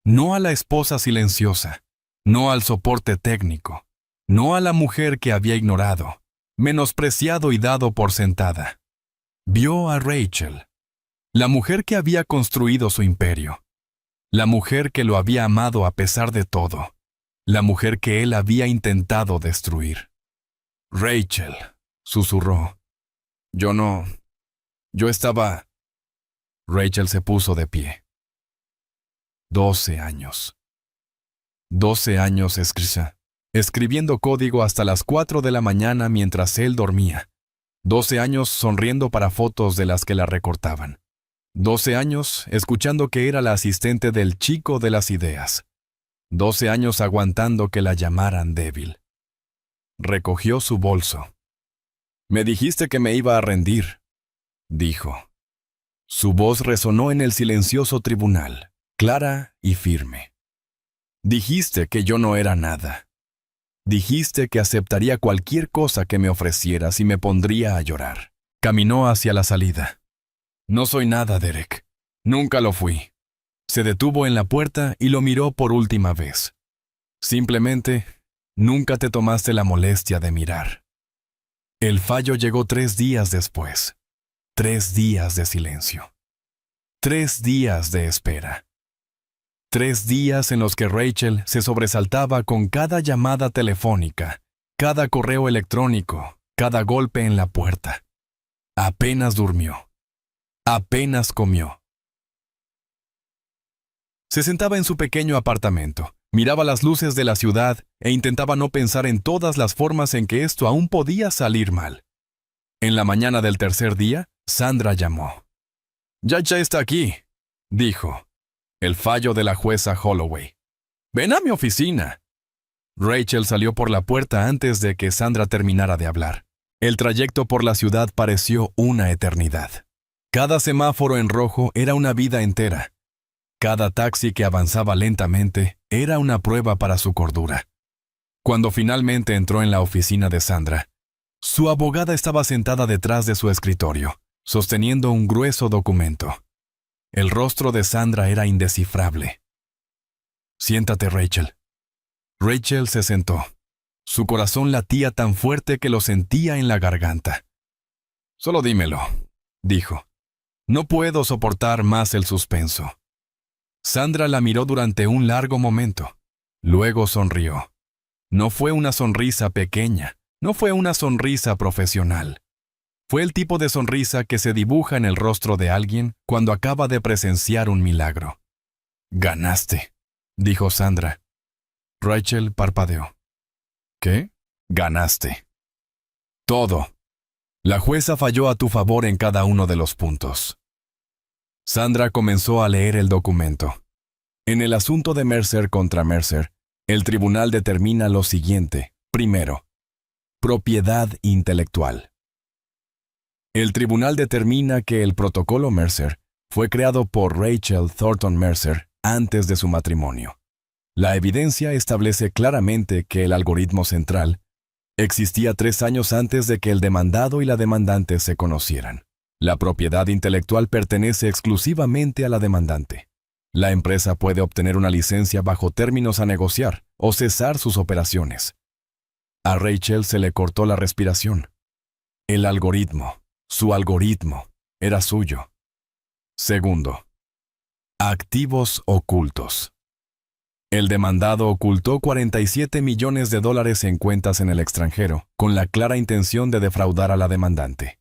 A: No a la esposa silenciosa, no al soporte técnico, no a la mujer que había ignorado, menospreciado y dado por sentada. Vio a Rachel, la mujer que había construido su imperio, la mujer que lo había amado a pesar de todo, la mujer que él había intentado destruir. «Rachel», susurró. Yo estaba... Rachel se puso de pie. 12 años. 12 años escribiendo código hasta las 4 de la mañana mientras él dormía. 12 años sonriendo para fotos de las que la recortaban. 12 años escuchando que era la asistente del chico de las ideas. 12 años aguantando que la llamaran débil. Recogió su bolso. «Me dijiste que me iba a rendir», dijo. Su voz resonó en el silencioso tribunal, clara y firme. «Dijiste que yo no era nada. Dijiste que aceptaría cualquier cosa que me ofrecieras y me pondría a llorar». Caminó hacia la salida. «No soy nada, Derek. Nunca lo fui». Se detuvo en la puerta y lo miró por última vez. «Simplemente, nunca te tomaste la molestia de mirar». El fallo llegó 3 días después. 3 días de silencio. 3 días de espera. 3 días en los que Rachel se sobresaltaba con cada llamada telefónica, cada correo electrónico, cada golpe en la puerta. Apenas durmió. Apenas comió. Se sentaba en su pequeño apartamento, miraba las luces de la ciudad e intentaba no pensar en todas las formas en que esto aún podía salir mal. En la mañana del tercer día, Sandra llamó. «Ya está aquí», dijo. «El fallo de la jueza Holloway. Ven a mi oficina». Rachel salió por la puerta antes de que Sandra terminara de hablar. El trayecto por la ciudad pareció una eternidad. Cada semáforo en rojo era una vida entera. Cada taxi que avanzaba lentamente era una prueba para su cordura. Cuando finalmente entró en la oficina de Sandra, su abogada estaba sentada detrás de su escritorio, sosteniendo un grueso documento. El rostro de Sandra era indescifrable. «Siéntate, Rachel». Rachel se sentó. Su corazón latía tan fuerte que lo sentía en la garganta. «Solo dímelo», dijo. «No puedo soportar más el suspenso». Sandra la miró durante un largo momento. Luego sonrió. No fue una sonrisa pequeña, no fue una sonrisa profesional. Fue el tipo de sonrisa que se dibuja en el rostro de alguien cuando acaba de presenciar un milagro. «Ganaste», dijo Sandra. Rachel parpadeó. «¿Qué? Ganaste». «Todo. La jueza falló a tu favor en cada uno de los puntos». Sandra comenzó a leer el documento. En el asunto de Mercer contra Mercer, el tribunal determina lo siguiente. Primero, propiedad intelectual. El tribunal determina que el protocolo Mercer fue creado por Rachel Thornton Mercer antes de su matrimonio. La evidencia establece claramente que el algoritmo central existía 3 años antes de que el demandado y la demandante se conocieran. La propiedad intelectual pertenece exclusivamente a la demandante. La empresa puede obtener una licencia bajo términos a negociar o cesar sus operaciones. A Rachel se le cortó la respiración. El algoritmo, su algoritmo, era suyo. Segundo, activos ocultos. El demandado ocultó $47 millones en cuentas en el extranjero, con la clara intención de defraudar a la demandante.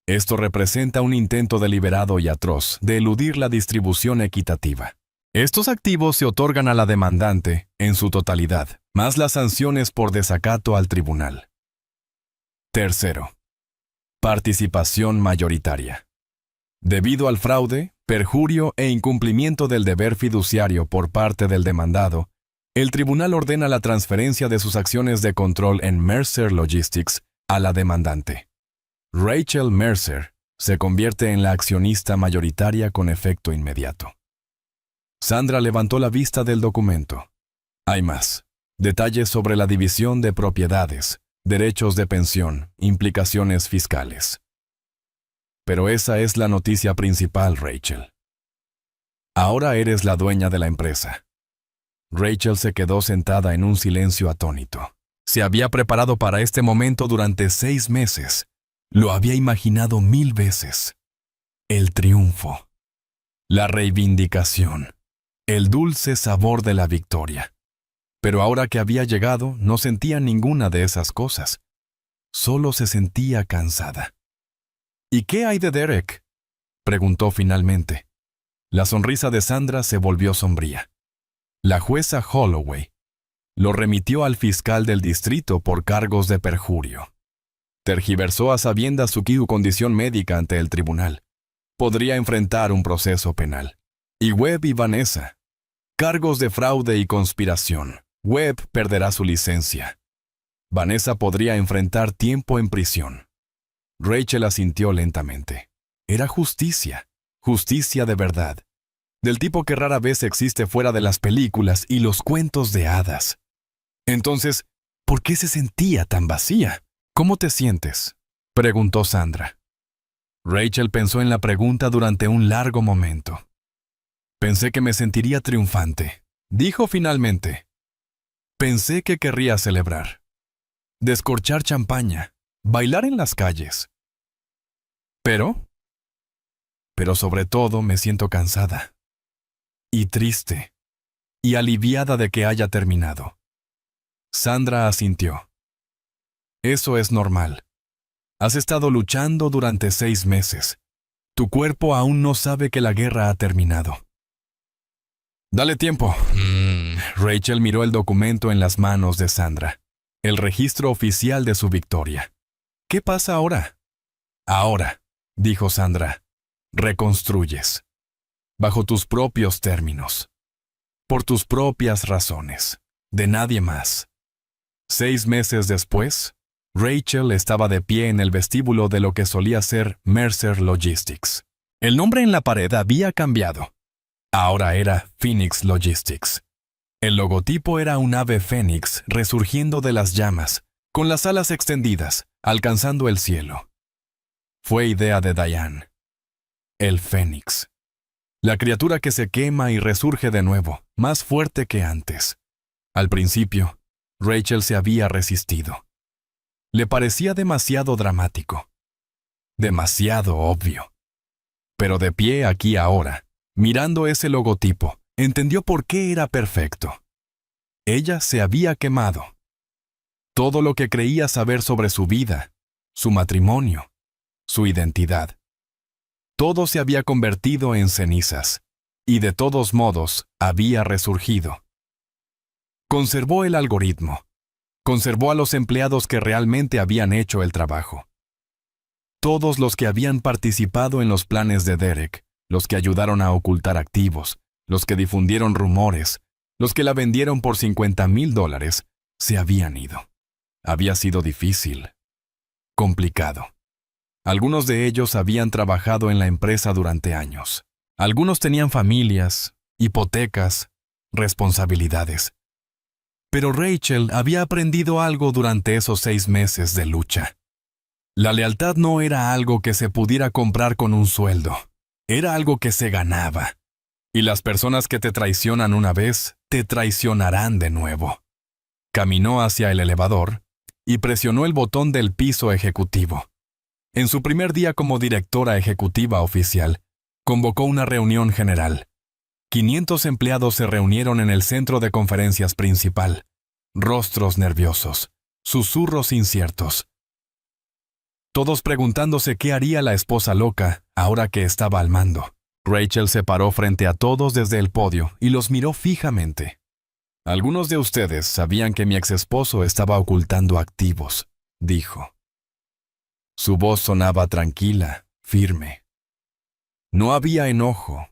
A: Esto representa un intento deliberado y atroz de eludir la distribución equitativa. Estos activos se otorgan a la demandante en su totalidad, más las sanciones por desacato al tribunal. Tercero, participación mayoritaria. Debido al fraude, perjurio e incumplimiento del deber fiduciario por parte del demandado, el tribunal ordena la transferencia de sus acciones de control en Mercer Logistics a la demandante. Rachel Mercer se convierte en la accionista mayoritaria con efecto inmediato. Sandra levantó la vista del documento. Hay más. Detalles sobre la división de propiedades, derechos de pensión, implicaciones fiscales. Pero esa es la noticia principal, Rachel. Ahora eres la dueña de la empresa. Rachel se quedó sentada en un silencio atónito. Se había preparado para este momento durante 6 meses. Lo había imaginado 1000 veces. El triunfo, la reivindicación, el dulce sabor de la victoria. Pero ahora que había llegado, no sentía ninguna de esas cosas. Solo se sentía cansada. ¿Y qué hay de Derek?, preguntó finalmente. La sonrisa de Sandra se volvió sombría. La jueza Holloway lo remitió al fiscal del distrito por cargos de perjurio. Tergiversó a sabiendas su condición médica ante el tribunal. Podría enfrentar un proceso penal. Y Webb y Vanessa. Cargos de fraude y conspiración. Webb perderá su licencia. Vanessa podría enfrentar tiempo en prisión. Rachel asintió lentamente. Era justicia. Justicia de verdad. Del tipo que rara vez existe fuera de las películas y los cuentos de hadas. Entonces, ¿por qué se sentía tan vacía? «¿Cómo te sientes?», preguntó Sandra. Rachel pensó en la pregunta durante un largo momento. «Pensé que me sentiría triunfante», dijo finalmente. «Pensé que querría celebrar. Descorchar champaña, bailar en las calles. Pero sobre todo me siento cansada. Y triste. Y aliviada de que haya terminado». Sandra asintió. «Eso es normal. Has estado luchando durante 6 meses. Tu cuerpo aún no sabe que la guerra ha terminado». «Dale tiempo». Rachel miró el documento en las manos de Sandra. El registro oficial de su victoria. «¿Qué pasa ahora?». «Ahora», dijo Sandra, «reconstruyes. Bajo tus propios términos. Por tus propias razones. De nadie más». 6 meses después, Rachel estaba de pie en el vestíbulo de lo que solía ser Mercer Logistics. El nombre en la pared había cambiado. Ahora era Phoenix Logistics. El logotipo era un ave fénix resurgiendo de las llamas, con las alas extendidas, alcanzando el cielo. Fue idea de Diane. El fénix. La criatura que se quema y resurge de nuevo, más fuerte que antes. Al principio, Rachel se había resistido. Le parecía demasiado dramático. Demasiado obvio. Pero de pie aquí ahora, mirando ese logotipo, entendió por qué era perfecto. Ella se había quemado. Todo lo que creía saber sobre su vida, su matrimonio, su identidad. Todo se había convertido en cenizas, y de todos modos había resurgido. Conservó el algoritmo. Conservó a los empleados que realmente habían hecho el trabajo. Todos los que habían participado en los planes de Derek, los que ayudaron a ocultar activos, los que difundieron rumores, los que la vendieron por $50,000, se habían ido. Había sido difícil, complicado. Algunos de ellos habían trabajado en la empresa durante años. Algunos tenían familias, hipotecas, responsabilidades. Pero Rachel había aprendido algo durante esos 6 meses de lucha. La lealtad no era algo que se pudiera comprar con un sueldo. Era algo que se ganaba. Y las personas que te traicionan una vez, te traicionarán de nuevo. Caminó hacia el elevador y presionó el botón del piso ejecutivo. En su primer día como directora ejecutiva oficial, convocó una reunión general. 500 empleados se reunieron en el centro de conferencias principal. Rostros nerviosos, susurros inciertos. Todos preguntándose qué haría la esposa loca ahora que estaba al mando. Rachel se paró frente a todos desde el podio y los miró fijamente. Algunos de ustedes sabían que mi exesposo estaba ocultando activos, dijo. Su voz sonaba tranquila, firme. No había enojo,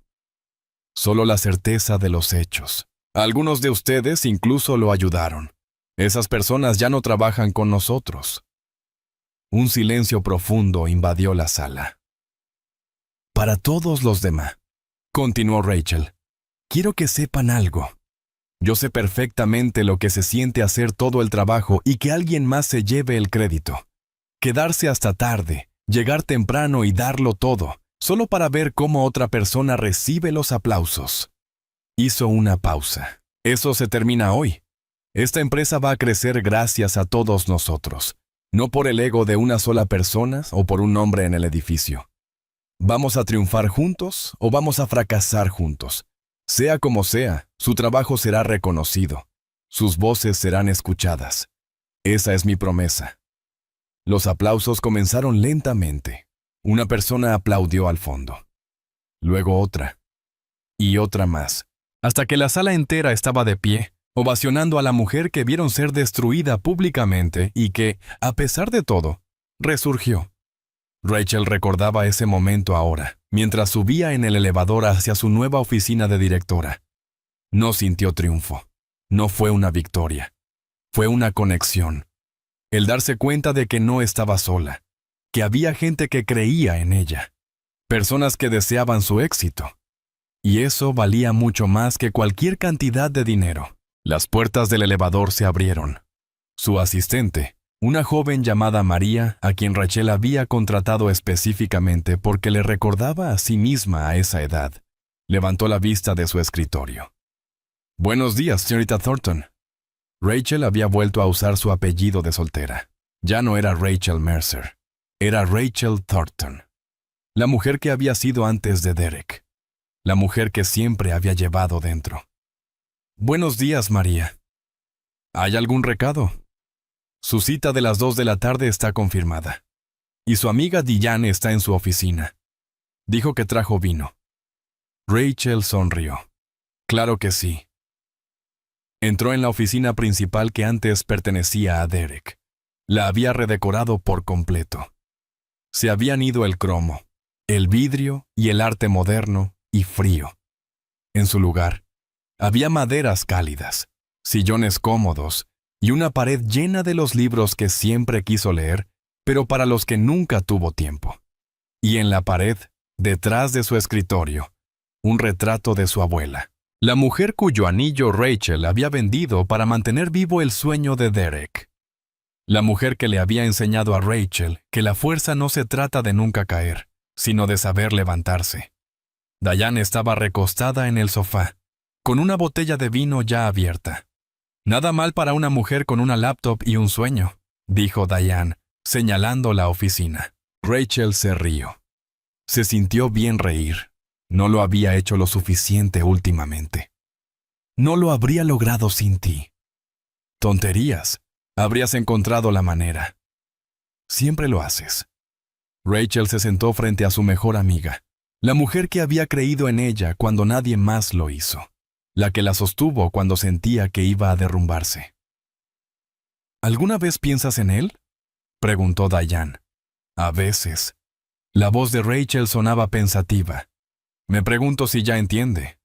A: solo la certeza de los hechos. Algunos de ustedes incluso lo ayudaron. Esas personas ya no trabajan con nosotros. Un silencio profundo invadió la sala. Para todos los demás, continuó Rachel, quiero que sepan algo. Yo sé perfectamente lo que se siente hacer todo el trabajo y que alguien más se lleve el crédito. Quedarse hasta tarde, llegar temprano y darlo todo, solo para ver cómo otra persona recibe los aplausos. Hizo una pausa. Eso se termina hoy. Esta empresa va a crecer gracias a todos nosotros, no por el ego de una sola persona o por un nombre en el edificio. ¿Vamos a triunfar juntos o vamos a fracasar juntos? Sea como sea, su trabajo será reconocido. Sus voces serán escuchadas. Esa es mi promesa. Los aplausos comenzaron lentamente. Una persona aplaudió al fondo. Luego otra. Y otra más. Hasta que la sala entera estaba de pie, ovacionando a la mujer que vieron ser destruida públicamente y que, a pesar de todo, resurgió. Rachel recordaba ese momento ahora, mientras subía en el elevador hacia su nueva oficina de directora. No sintió triunfo. No fue una victoria. Fue una conexión. El darse cuenta de que no estaba sola, que había gente que creía en ella, personas que deseaban su éxito. Y eso valía mucho más que cualquier cantidad de dinero. Las puertas del elevador se abrieron. Su asistente, una joven llamada María, a quien Rachel había contratado específicamente porque le recordaba a sí misma a esa edad, levantó la vista de su escritorio. Buenos días, señorita Thornton. Rachel había vuelto a usar su apellido de soltera. Ya no era Rachel Mercer. Era Rachel Thornton. La mujer que había sido antes de Derek. La mujer que siempre había llevado dentro. Buenos días, María. ¿Hay algún recado? Su cita de las 2 de la tarde está confirmada. Y su amiga Diane está en su oficina. Dijo que trajo vino. Rachel sonrió. Claro que sí. Entró en la oficina principal que antes pertenecía a Derek. La había redecorado por completo. Se habían ido el cromo, el vidrio y el arte moderno y frío. En su lugar, había maderas cálidas, sillones cómodos y una pared llena de los libros que siempre quiso leer, pero para los que nunca tuvo tiempo. Y en la pared, detrás de su escritorio, un retrato de su abuela, La mujer cuyo anillo Rachel había vendido para mantener vivo el sueño de Derek. La mujer que le había enseñado a Rachel que la fuerza no se trata de nunca caer, sino de saber levantarse. Diane estaba recostada en el sofá, con una botella de vino ya abierta. «Nada mal para una mujer con una laptop y un sueño», dijo Diane, señalando la oficina. Rachel se rió. Se sintió bien reír. No lo había hecho lo suficiente últimamente. «No lo habría logrado sin ti». «Tonterías. Habrías encontrado la manera». «Siempre lo haces». Rachel se sentó frente a su mejor amiga, la mujer que había creído en ella cuando nadie más lo hizo, la que la sostuvo cuando sentía que iba a derrumbarse. «¿Alguna vez piensas en él?», preguntó Diane. «A veces». La voz de Rachel sonaba pensativa. «Me pregunto si ya entiende.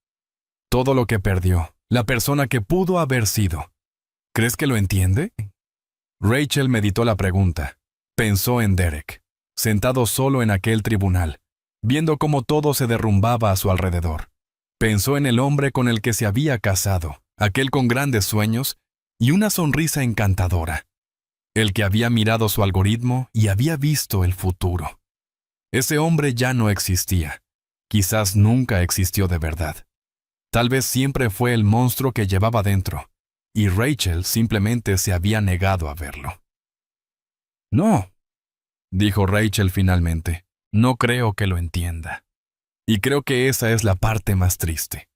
A: Todo lo que perdió, la persona que pudo haber sido. ¿Crees que lo entiende?». Rachel meditó la pregunta. Pensó en Derek, sentado solo en aquel tribunal, viendo cómo todo se derrumbaba a su alrededor. Pensó en el hombre con el que se había casado, aquel con grandes sueños y una sonrisa encantadora, el que había mirado su algoritmo y había visto el futuro. Ese hombre ya no existía. Quizás nunca existió de verdad. Tal vez siempre fue el monstruo que llevaba dentro, y Rachel simplemente se había negado a verlo. «No», dijo Rachel finalmente, «no creo que lo entienda. Y creo que esa es la parte más triste.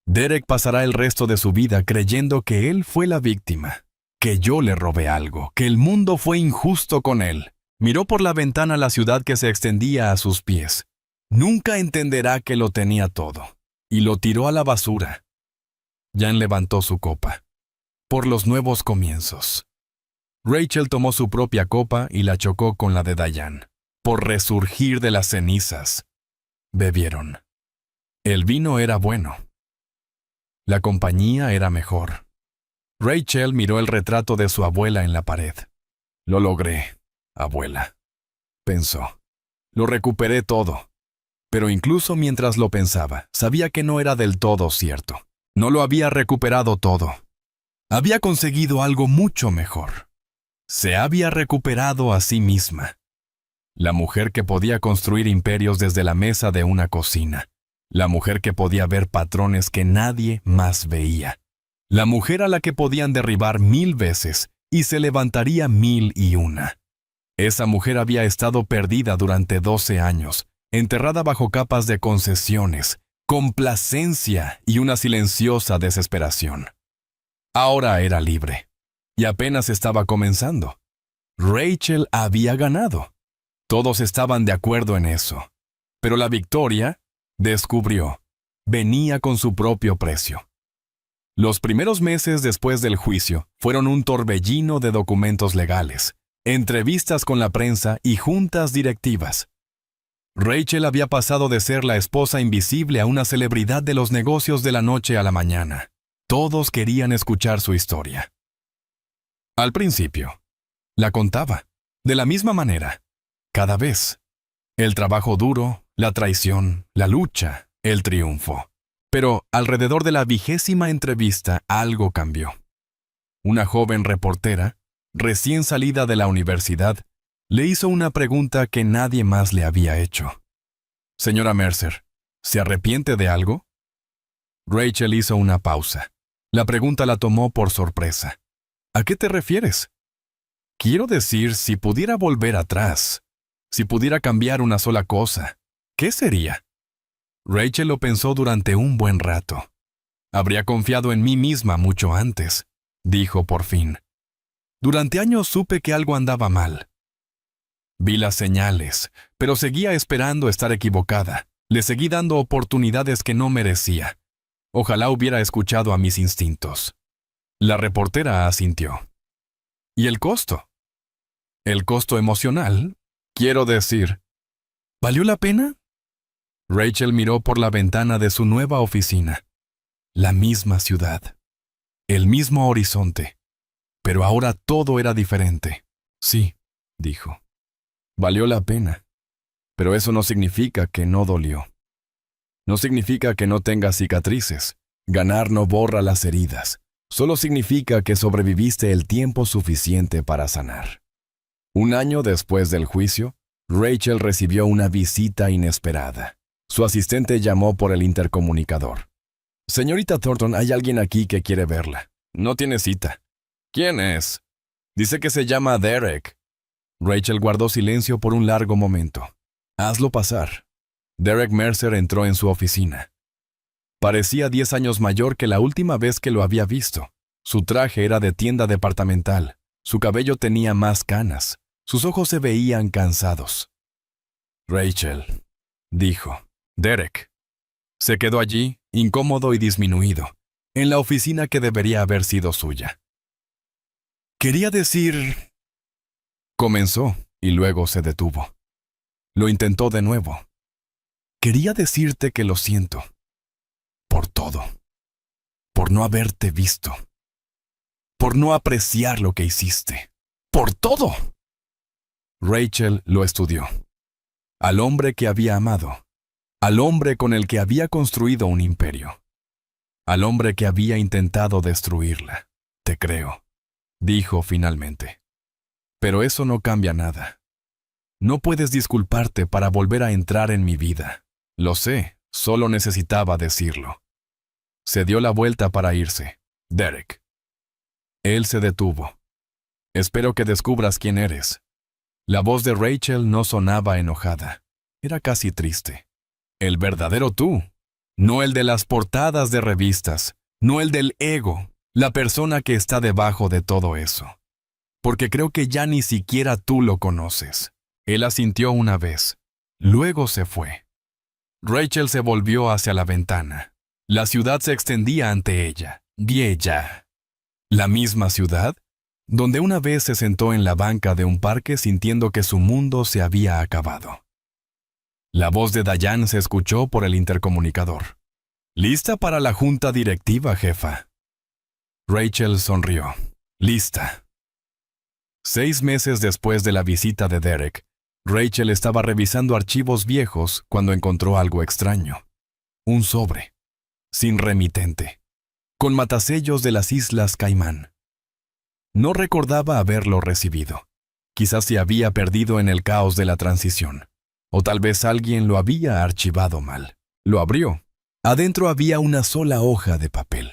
A: Derek pasará el resto de su vida creyendo que él fue la víctima, que yo le robé algo, que el mundo fue injusto con él». Miró por la ventana la ciudad que se extendía a sus pies. Nunca entenderá que lo tenía todo, y lo tiró a la basura. Jan levantó su copa. «Por los nuevos comienzos». Rachel tomó su propia copa y la chocó con la de Diane. «Por resurgir de las cenizas». Bebieron. El vino era bueno. La compañía era mejor. Rachel miró el retrato de su abuela en la pared. «Lo logré, abuela», pensó. «Lo recuperé todo». Pero incluso mientras lo pensaba, sabía que no era del todo cierto. No lo había recuperado todo. Había conseguido algo mucho mejor. Se había recuperado a sí misma. La mujer que podía construir imperios desde la mesa de una cocina. La mujer que podía ver patrones que nadie más veía. La mujer a la que podían derribar 1000 veces y se levantaría 1001. Esa mujer había estado perdida durante 12 años, enterrada bajo capas de concesiones, complacencia y una silenciosa desesperación. Ahora era libre, y apenas estaba comenzando. Rachel había ganado. Todos estaban de acuerdo en eso. Pero la victoria, descubrió, venía con su propio precio. Los primeros meses después del juicio fueron un torbellino de documentos legales, entrevistas con la prensa y juntas directivas. Rachel había pasado de ser la esposa invisible a una celebridad de los negocios de la noche a la mañana. Todos querían escuchar su historia. Al principio, la contaba, de la misma manera, cada vez. El trabajo duro, la traición, la lucha, el triunfo. Pero alrededor de la 20ª entrevista algo cambió. Una joven reportera, recién salida de la universidad, le hizo una pregunta que nadie más le había hecho. «Señora Mercer, ¿se arrepiente de algo?». Rachel hizo una pausa. La pregunta la tomó por sorpresa. «¿A qué te refieres?». «Quiero decir, si pudiera volver atrás, si pudiera cambiar una sola cosa, ¿qué sería?». Rachel lo pensó durante un buen rato. «Habría confiado en mí misma mucho antes», dijo por fin. «Durante años supe que algo andaba mal. Vi las señales, pero seguía esperando estar equivocada. Le seguí dando oportunidades que no merecía. Ojalá hubiera escuchado a mis instintos». La reportera asintió. «¿Y el costo?». «El costo emocional, quiero decir». «¿Valió la pena?». Rachel miró por la ventana de su nueva oficina. La misma ciudad. El mismo horizonte. Pero ahora todo era diferente. «Sí», dijo. «Valió la pena. Pero eso no significa que no dolió. No significa que no tenga cicatrices. Ganar no borra las heridas, solo significa que sobreviviste el tiempo suficiente para sanar. Un año después del juicio, Rachel recibió una visita inesperada. Su asistente llamó por el intercomunicador. «Señorita Thornton, hay alguien aquí que quiere verla. No tiene cita». «¿Quién es?» «Dice que se llama Derek». Rachel guardó silencio por un largo momento. «Hazlo pasar». Derek Mercer entró en su oficina. Parecía 10 años mayor que la última vez que lo había visto. Su traje era de tienda departamental. Su cabello tenía más canas. Sus ojos se veían cansados. «Rachel», dijo. Derek. Se quedó allí, incómodo y disminuido, en la oficina que debería haber sido suya. «Quería decir...» Comenzó y luego se detuvo. Lo intentó de nuevo. «Quería decirte que lo siento. Por todo. Por no haberte visto. Por no apreciar lo que hiciste. ¡Por todo!» Rachel lo estudió. Al hombre que había amado. Al hombre con el que había construido un imperio. Al hombre que había intentado destruirla. «Te creo», dijo finalmente. «Pero eso no cambia nada. No puedes disculparte para volver a entrar en mi vida. Lo sé, solo necesitaba decirlo». Se dio la vuelta para irse. «Derek». Él se detuvo. «Espero que descubras quién eres». La voz de Rachel no sonaba enojada. Era casi triste. «El verdadero tú. No el de las portadas de revistas. No el del ego. La persona que está debajo de todo eso. Porque creo que ya ni siquiera tú lo conoces». Él asintió una vez. Luego se fue. Rachel se volvió hacia la ventana. La ciudad se extendía ante ella. Vieja. ¿La misma ciudad? Donde una vez se sentó en la banca de un parque sintiendo que su mundo se había acabado. La voz de Diane se escuchó por el intercomunicador. «¿Lista para la junta directiva, jefa?» Rachel sonrió. «Lista». 6 meses después de la visita de Derek, Rachel estaba revisando archivos viejos cuando encontró algo extraño. Un sobre. Sin remitente. Con matasellos de las Islas Caimán. No recordaba haberlo recibido. Quizás se había perdido en el caos de la transición. O tal vez alguien lo había archivado mal. Lo abrió. Adentro había una sola hoja de papel.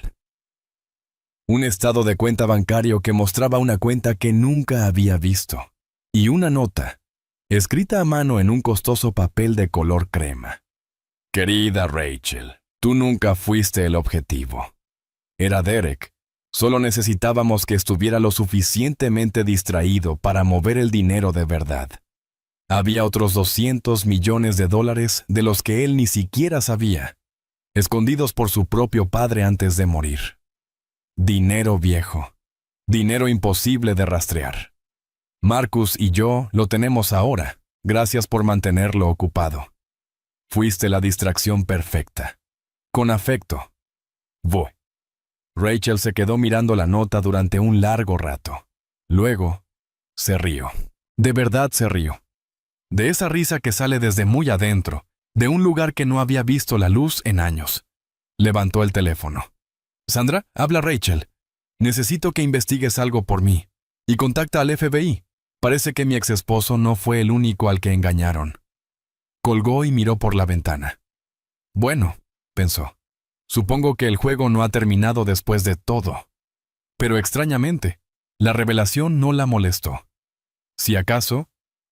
A: Un estado de cuenta bancario que mostraba una cuenta que nunca había visto. Y una nota, escrita a mano en un costoso papel de color crema. «Querida Rachel, tú nunca fuiste el objetivo. Era Derek. Solo necesitábamos que estuviera lo suficientemente distraído para mover el dinero de verdad. Había otros $200 millones de los que él ni siquiera sabía, escondidos por su propio padre antes de morir. Dinero viejo. Dinero imposible de rastrear. Marcus y yo lo tenemos ahora. Gracias por mantenerlo ocupado. Fuiste la distracción perfecta. Con afecto. Voy». Rachel se quedó mirando la nota durante un largo rato. Luego, se rió. De verdad se rió. De esa risa que sale desde muy adentro, de un lugar que no había visto la luz en años. Levantó el teléfono. «Sandra, habla Rachel. Necesito que investigues algo por mí. Y contacta al FBI. Parece que mi exesposo no fue el único al que engañaron». Colgó y miró por la ventana. «Bueno», pensó. «Supongo que el juego no ha terminado después de todo». Pero extrañamente, la revelación no la molestó. Si acaso,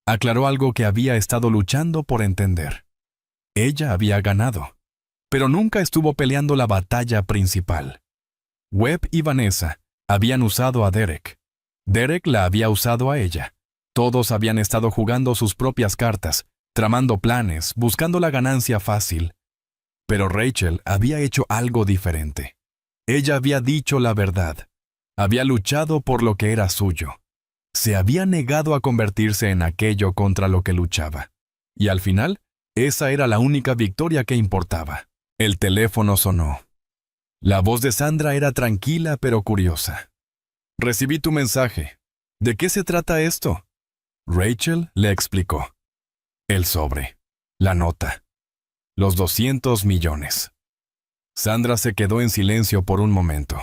A: aclaró algo que había estado luchando por entender. Ella había ganado, pero nunca estuvo peleando la batalla principal. Webb y Vanessa habían usado a Derek. Derek la había usado a ella. Todos habían estado jugando sus propias cartas, tramando planes, buscando la ganancia fácil. Pero Rachel había hecho algo diferente. Ella había dicho la verdad. Había luchado por lo que era suyo. Se había negado a convertirse en aquello contra lo que luchaba. Y al final, esa era la única victoria que importaba. El teléfono sonó. La voz de Sandra era tranquila pero curiosa. «Recibí tu mensaje. ¿De qué se trata esto?» Rachel le explicó. El sobre. La nota. Los 200 millones. Sandra se quedó en silencio por un momento.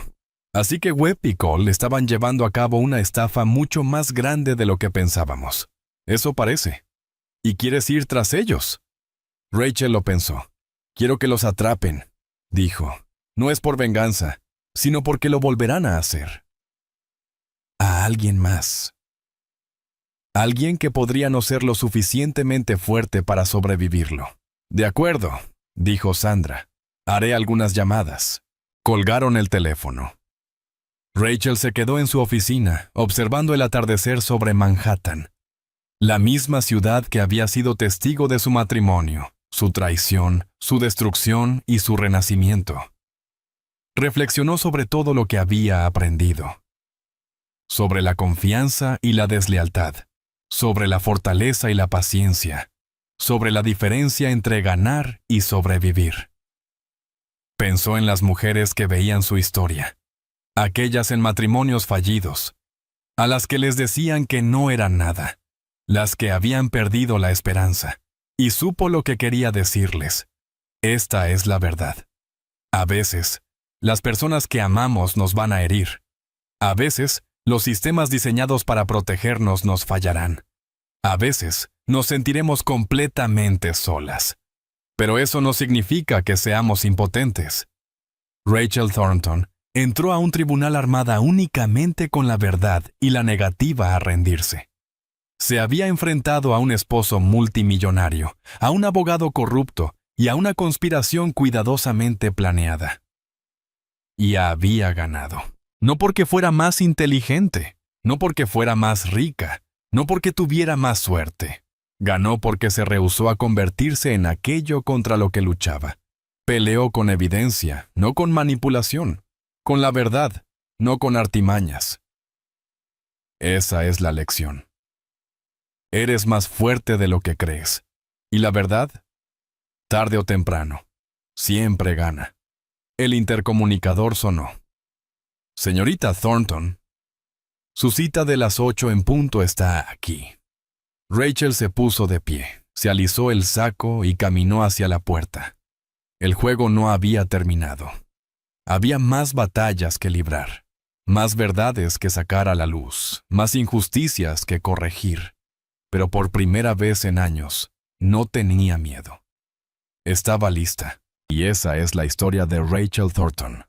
A: Así que Webb y Cole estaban llevando a cabo una estafa mucho más grande de lo que pensábamos. Eso parece. ¿Y quieres ir tras ellos? Rachel lo pensó. Quiero que los atrapen, dijo. No es por venganza, sino porque lo volverán a hacer. A alguien más. Alguien que podría no ser lo suficientemente fuerte para sobrevivirlo. De acuerdo, dijo Sandra. Haré algunas llamadas. Colgaron el teléfono. Rachel se quedó en su oficina, observando el atardecer sobre Manhattan. La misma ciudad que había sido testigo de su matrimonio, su traición, su destrucción y su renacimiento. Reflexionó sobre todo lo que había aprendido. Sobre la confianza y la deslealtad, sobre la fortaleza y la paciencia, sobre la diferencia entre ganar y sobrevivir. Pensó en las mujeres que veían su historia, aquellas en matrimonios fallidos, a las que les decían que no eran nada, las que habían perdido la esperanza, y supo lo que quería decirles. Esta es la verdad. A veces, las personas que amamos nos van a herir. A veces, los sistemas diseñados para protegernos nos fallarán. A veces, nos sentiremos completamente solas. Pero eso no significa que seamos impotentes. Rachel Thornton entró a un tribunal armada únicamente con la verdad y la negativa a rendirse. Se había enfrentado a un esposo multimillonario, a un abogado corrupto y a una conspiración cuidadosamente planeada. Y había ganado. No porque fuera más inteligente, no porque fuera más rica, no porque tuviera más suerte. Ganó porque se rehusó a convertirse en aquello contra lo que luchaba. Peleó con evidencia, no con manipulación. Con la verdad, no con artimañas. Esa es la lección. Eres más fuerte de lo que crees. Y la verdad, tarde o temprano, siempre gana. El intercomunicador sonó. Señorita Thornton, su cita de las 8 en punto está aquí. Rachel se puso de pie, se alisó el saco y caminó hacia la puerta. El juego no había terminado. Había más batallas que librar, más verdades que sacar a la luz, más injusticias que corregir. Pero por primera vez en años, no tenía miedo. Estaba lista, y esa es la historia de Rachel Thornton.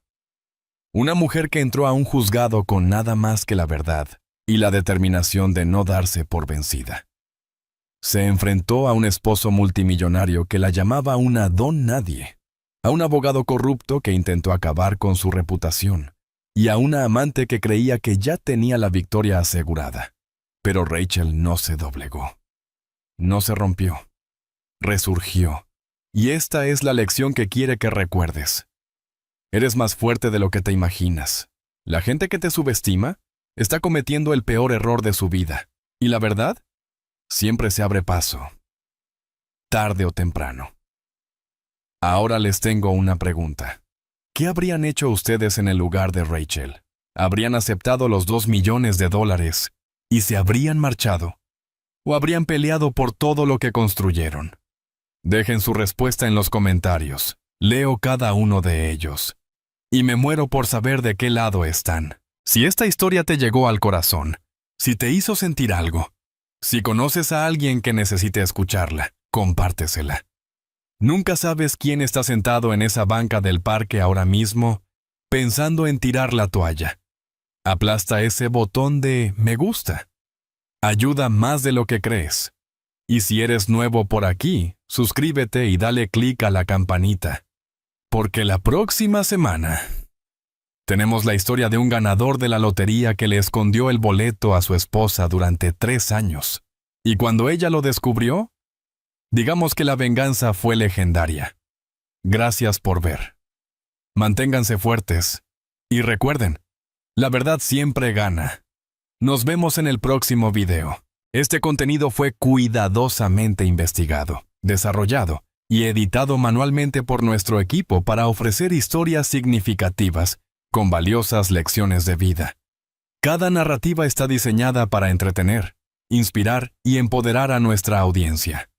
A: Una mujer que entró a un juzgado con nada más que la verdad y la determinación de no darse por vencida. Se enfrentó a un esposo multimillonario que la llamaba una don nadie, a un abogado corrupto que intentó acabar con su reputación, y a una amante que creía que ya tenía la victoria asegurada. Pero Rachel no se doblegó. No se rompió. Resurgió. Y esta es la lección que quiere que recuerdes. Eres más fuerte de lo que te imaginas. La gente que te subestima está cometiendo el peor error de su vida. ¿Y la verdad? Siempre se abre paso. Tarde o temprano. Ahora les tengo una pregunta. ¿Qué habrían hecho ustedes en el lugar de Rachel? ¿Habrían aceptado los $2 millones y se habrían marchado? ¿O habrían peleado por todo lo que construyeron? Dejen su respuesta en los comentarios. Leo cada uno de ellos. Y me muero por saber de qué lado están. Si esta historia te llegó al corazón, si te hizo sentir algo, si conoces a alguien que necesite escucharla, compártesela. Nunca sabes quién está sentado en esa banca del parque ahora mismo, pensando en tirar la toalla. Aplasta ese botón de me gusta. Ayuda más de lo que crees. Y si eres nuevo por aquí, suscríbete y dale clic a la campanita. Porque la próxima semana tenemos la historia de un ganador de la lotería que le escondió el boleto a su esposa durante 3 años. Y cuando ella lo descubrió, digamos que la venganza fue legendaria. Gracias por ver. Manténganse fuertes. Y recuerden, la verdad siempre gana. Nos vemos en el próximo video. Este contenido fue cuidadosamente investigado, desarrollado y editado manualmente por nuestro equipo para ofrecer historias significativas con valiosas lecciones de vida. Cada narrativa está diseñada para entretener, inspirar y empoderar a nuestra audiencia.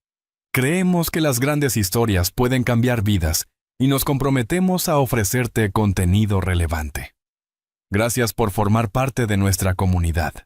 A: Creemos que las grandes historias pueden cambiar vidas y nos comprometemos a ofrecerte contenido relevante. Gracias por formar parte de nuestra comunidad.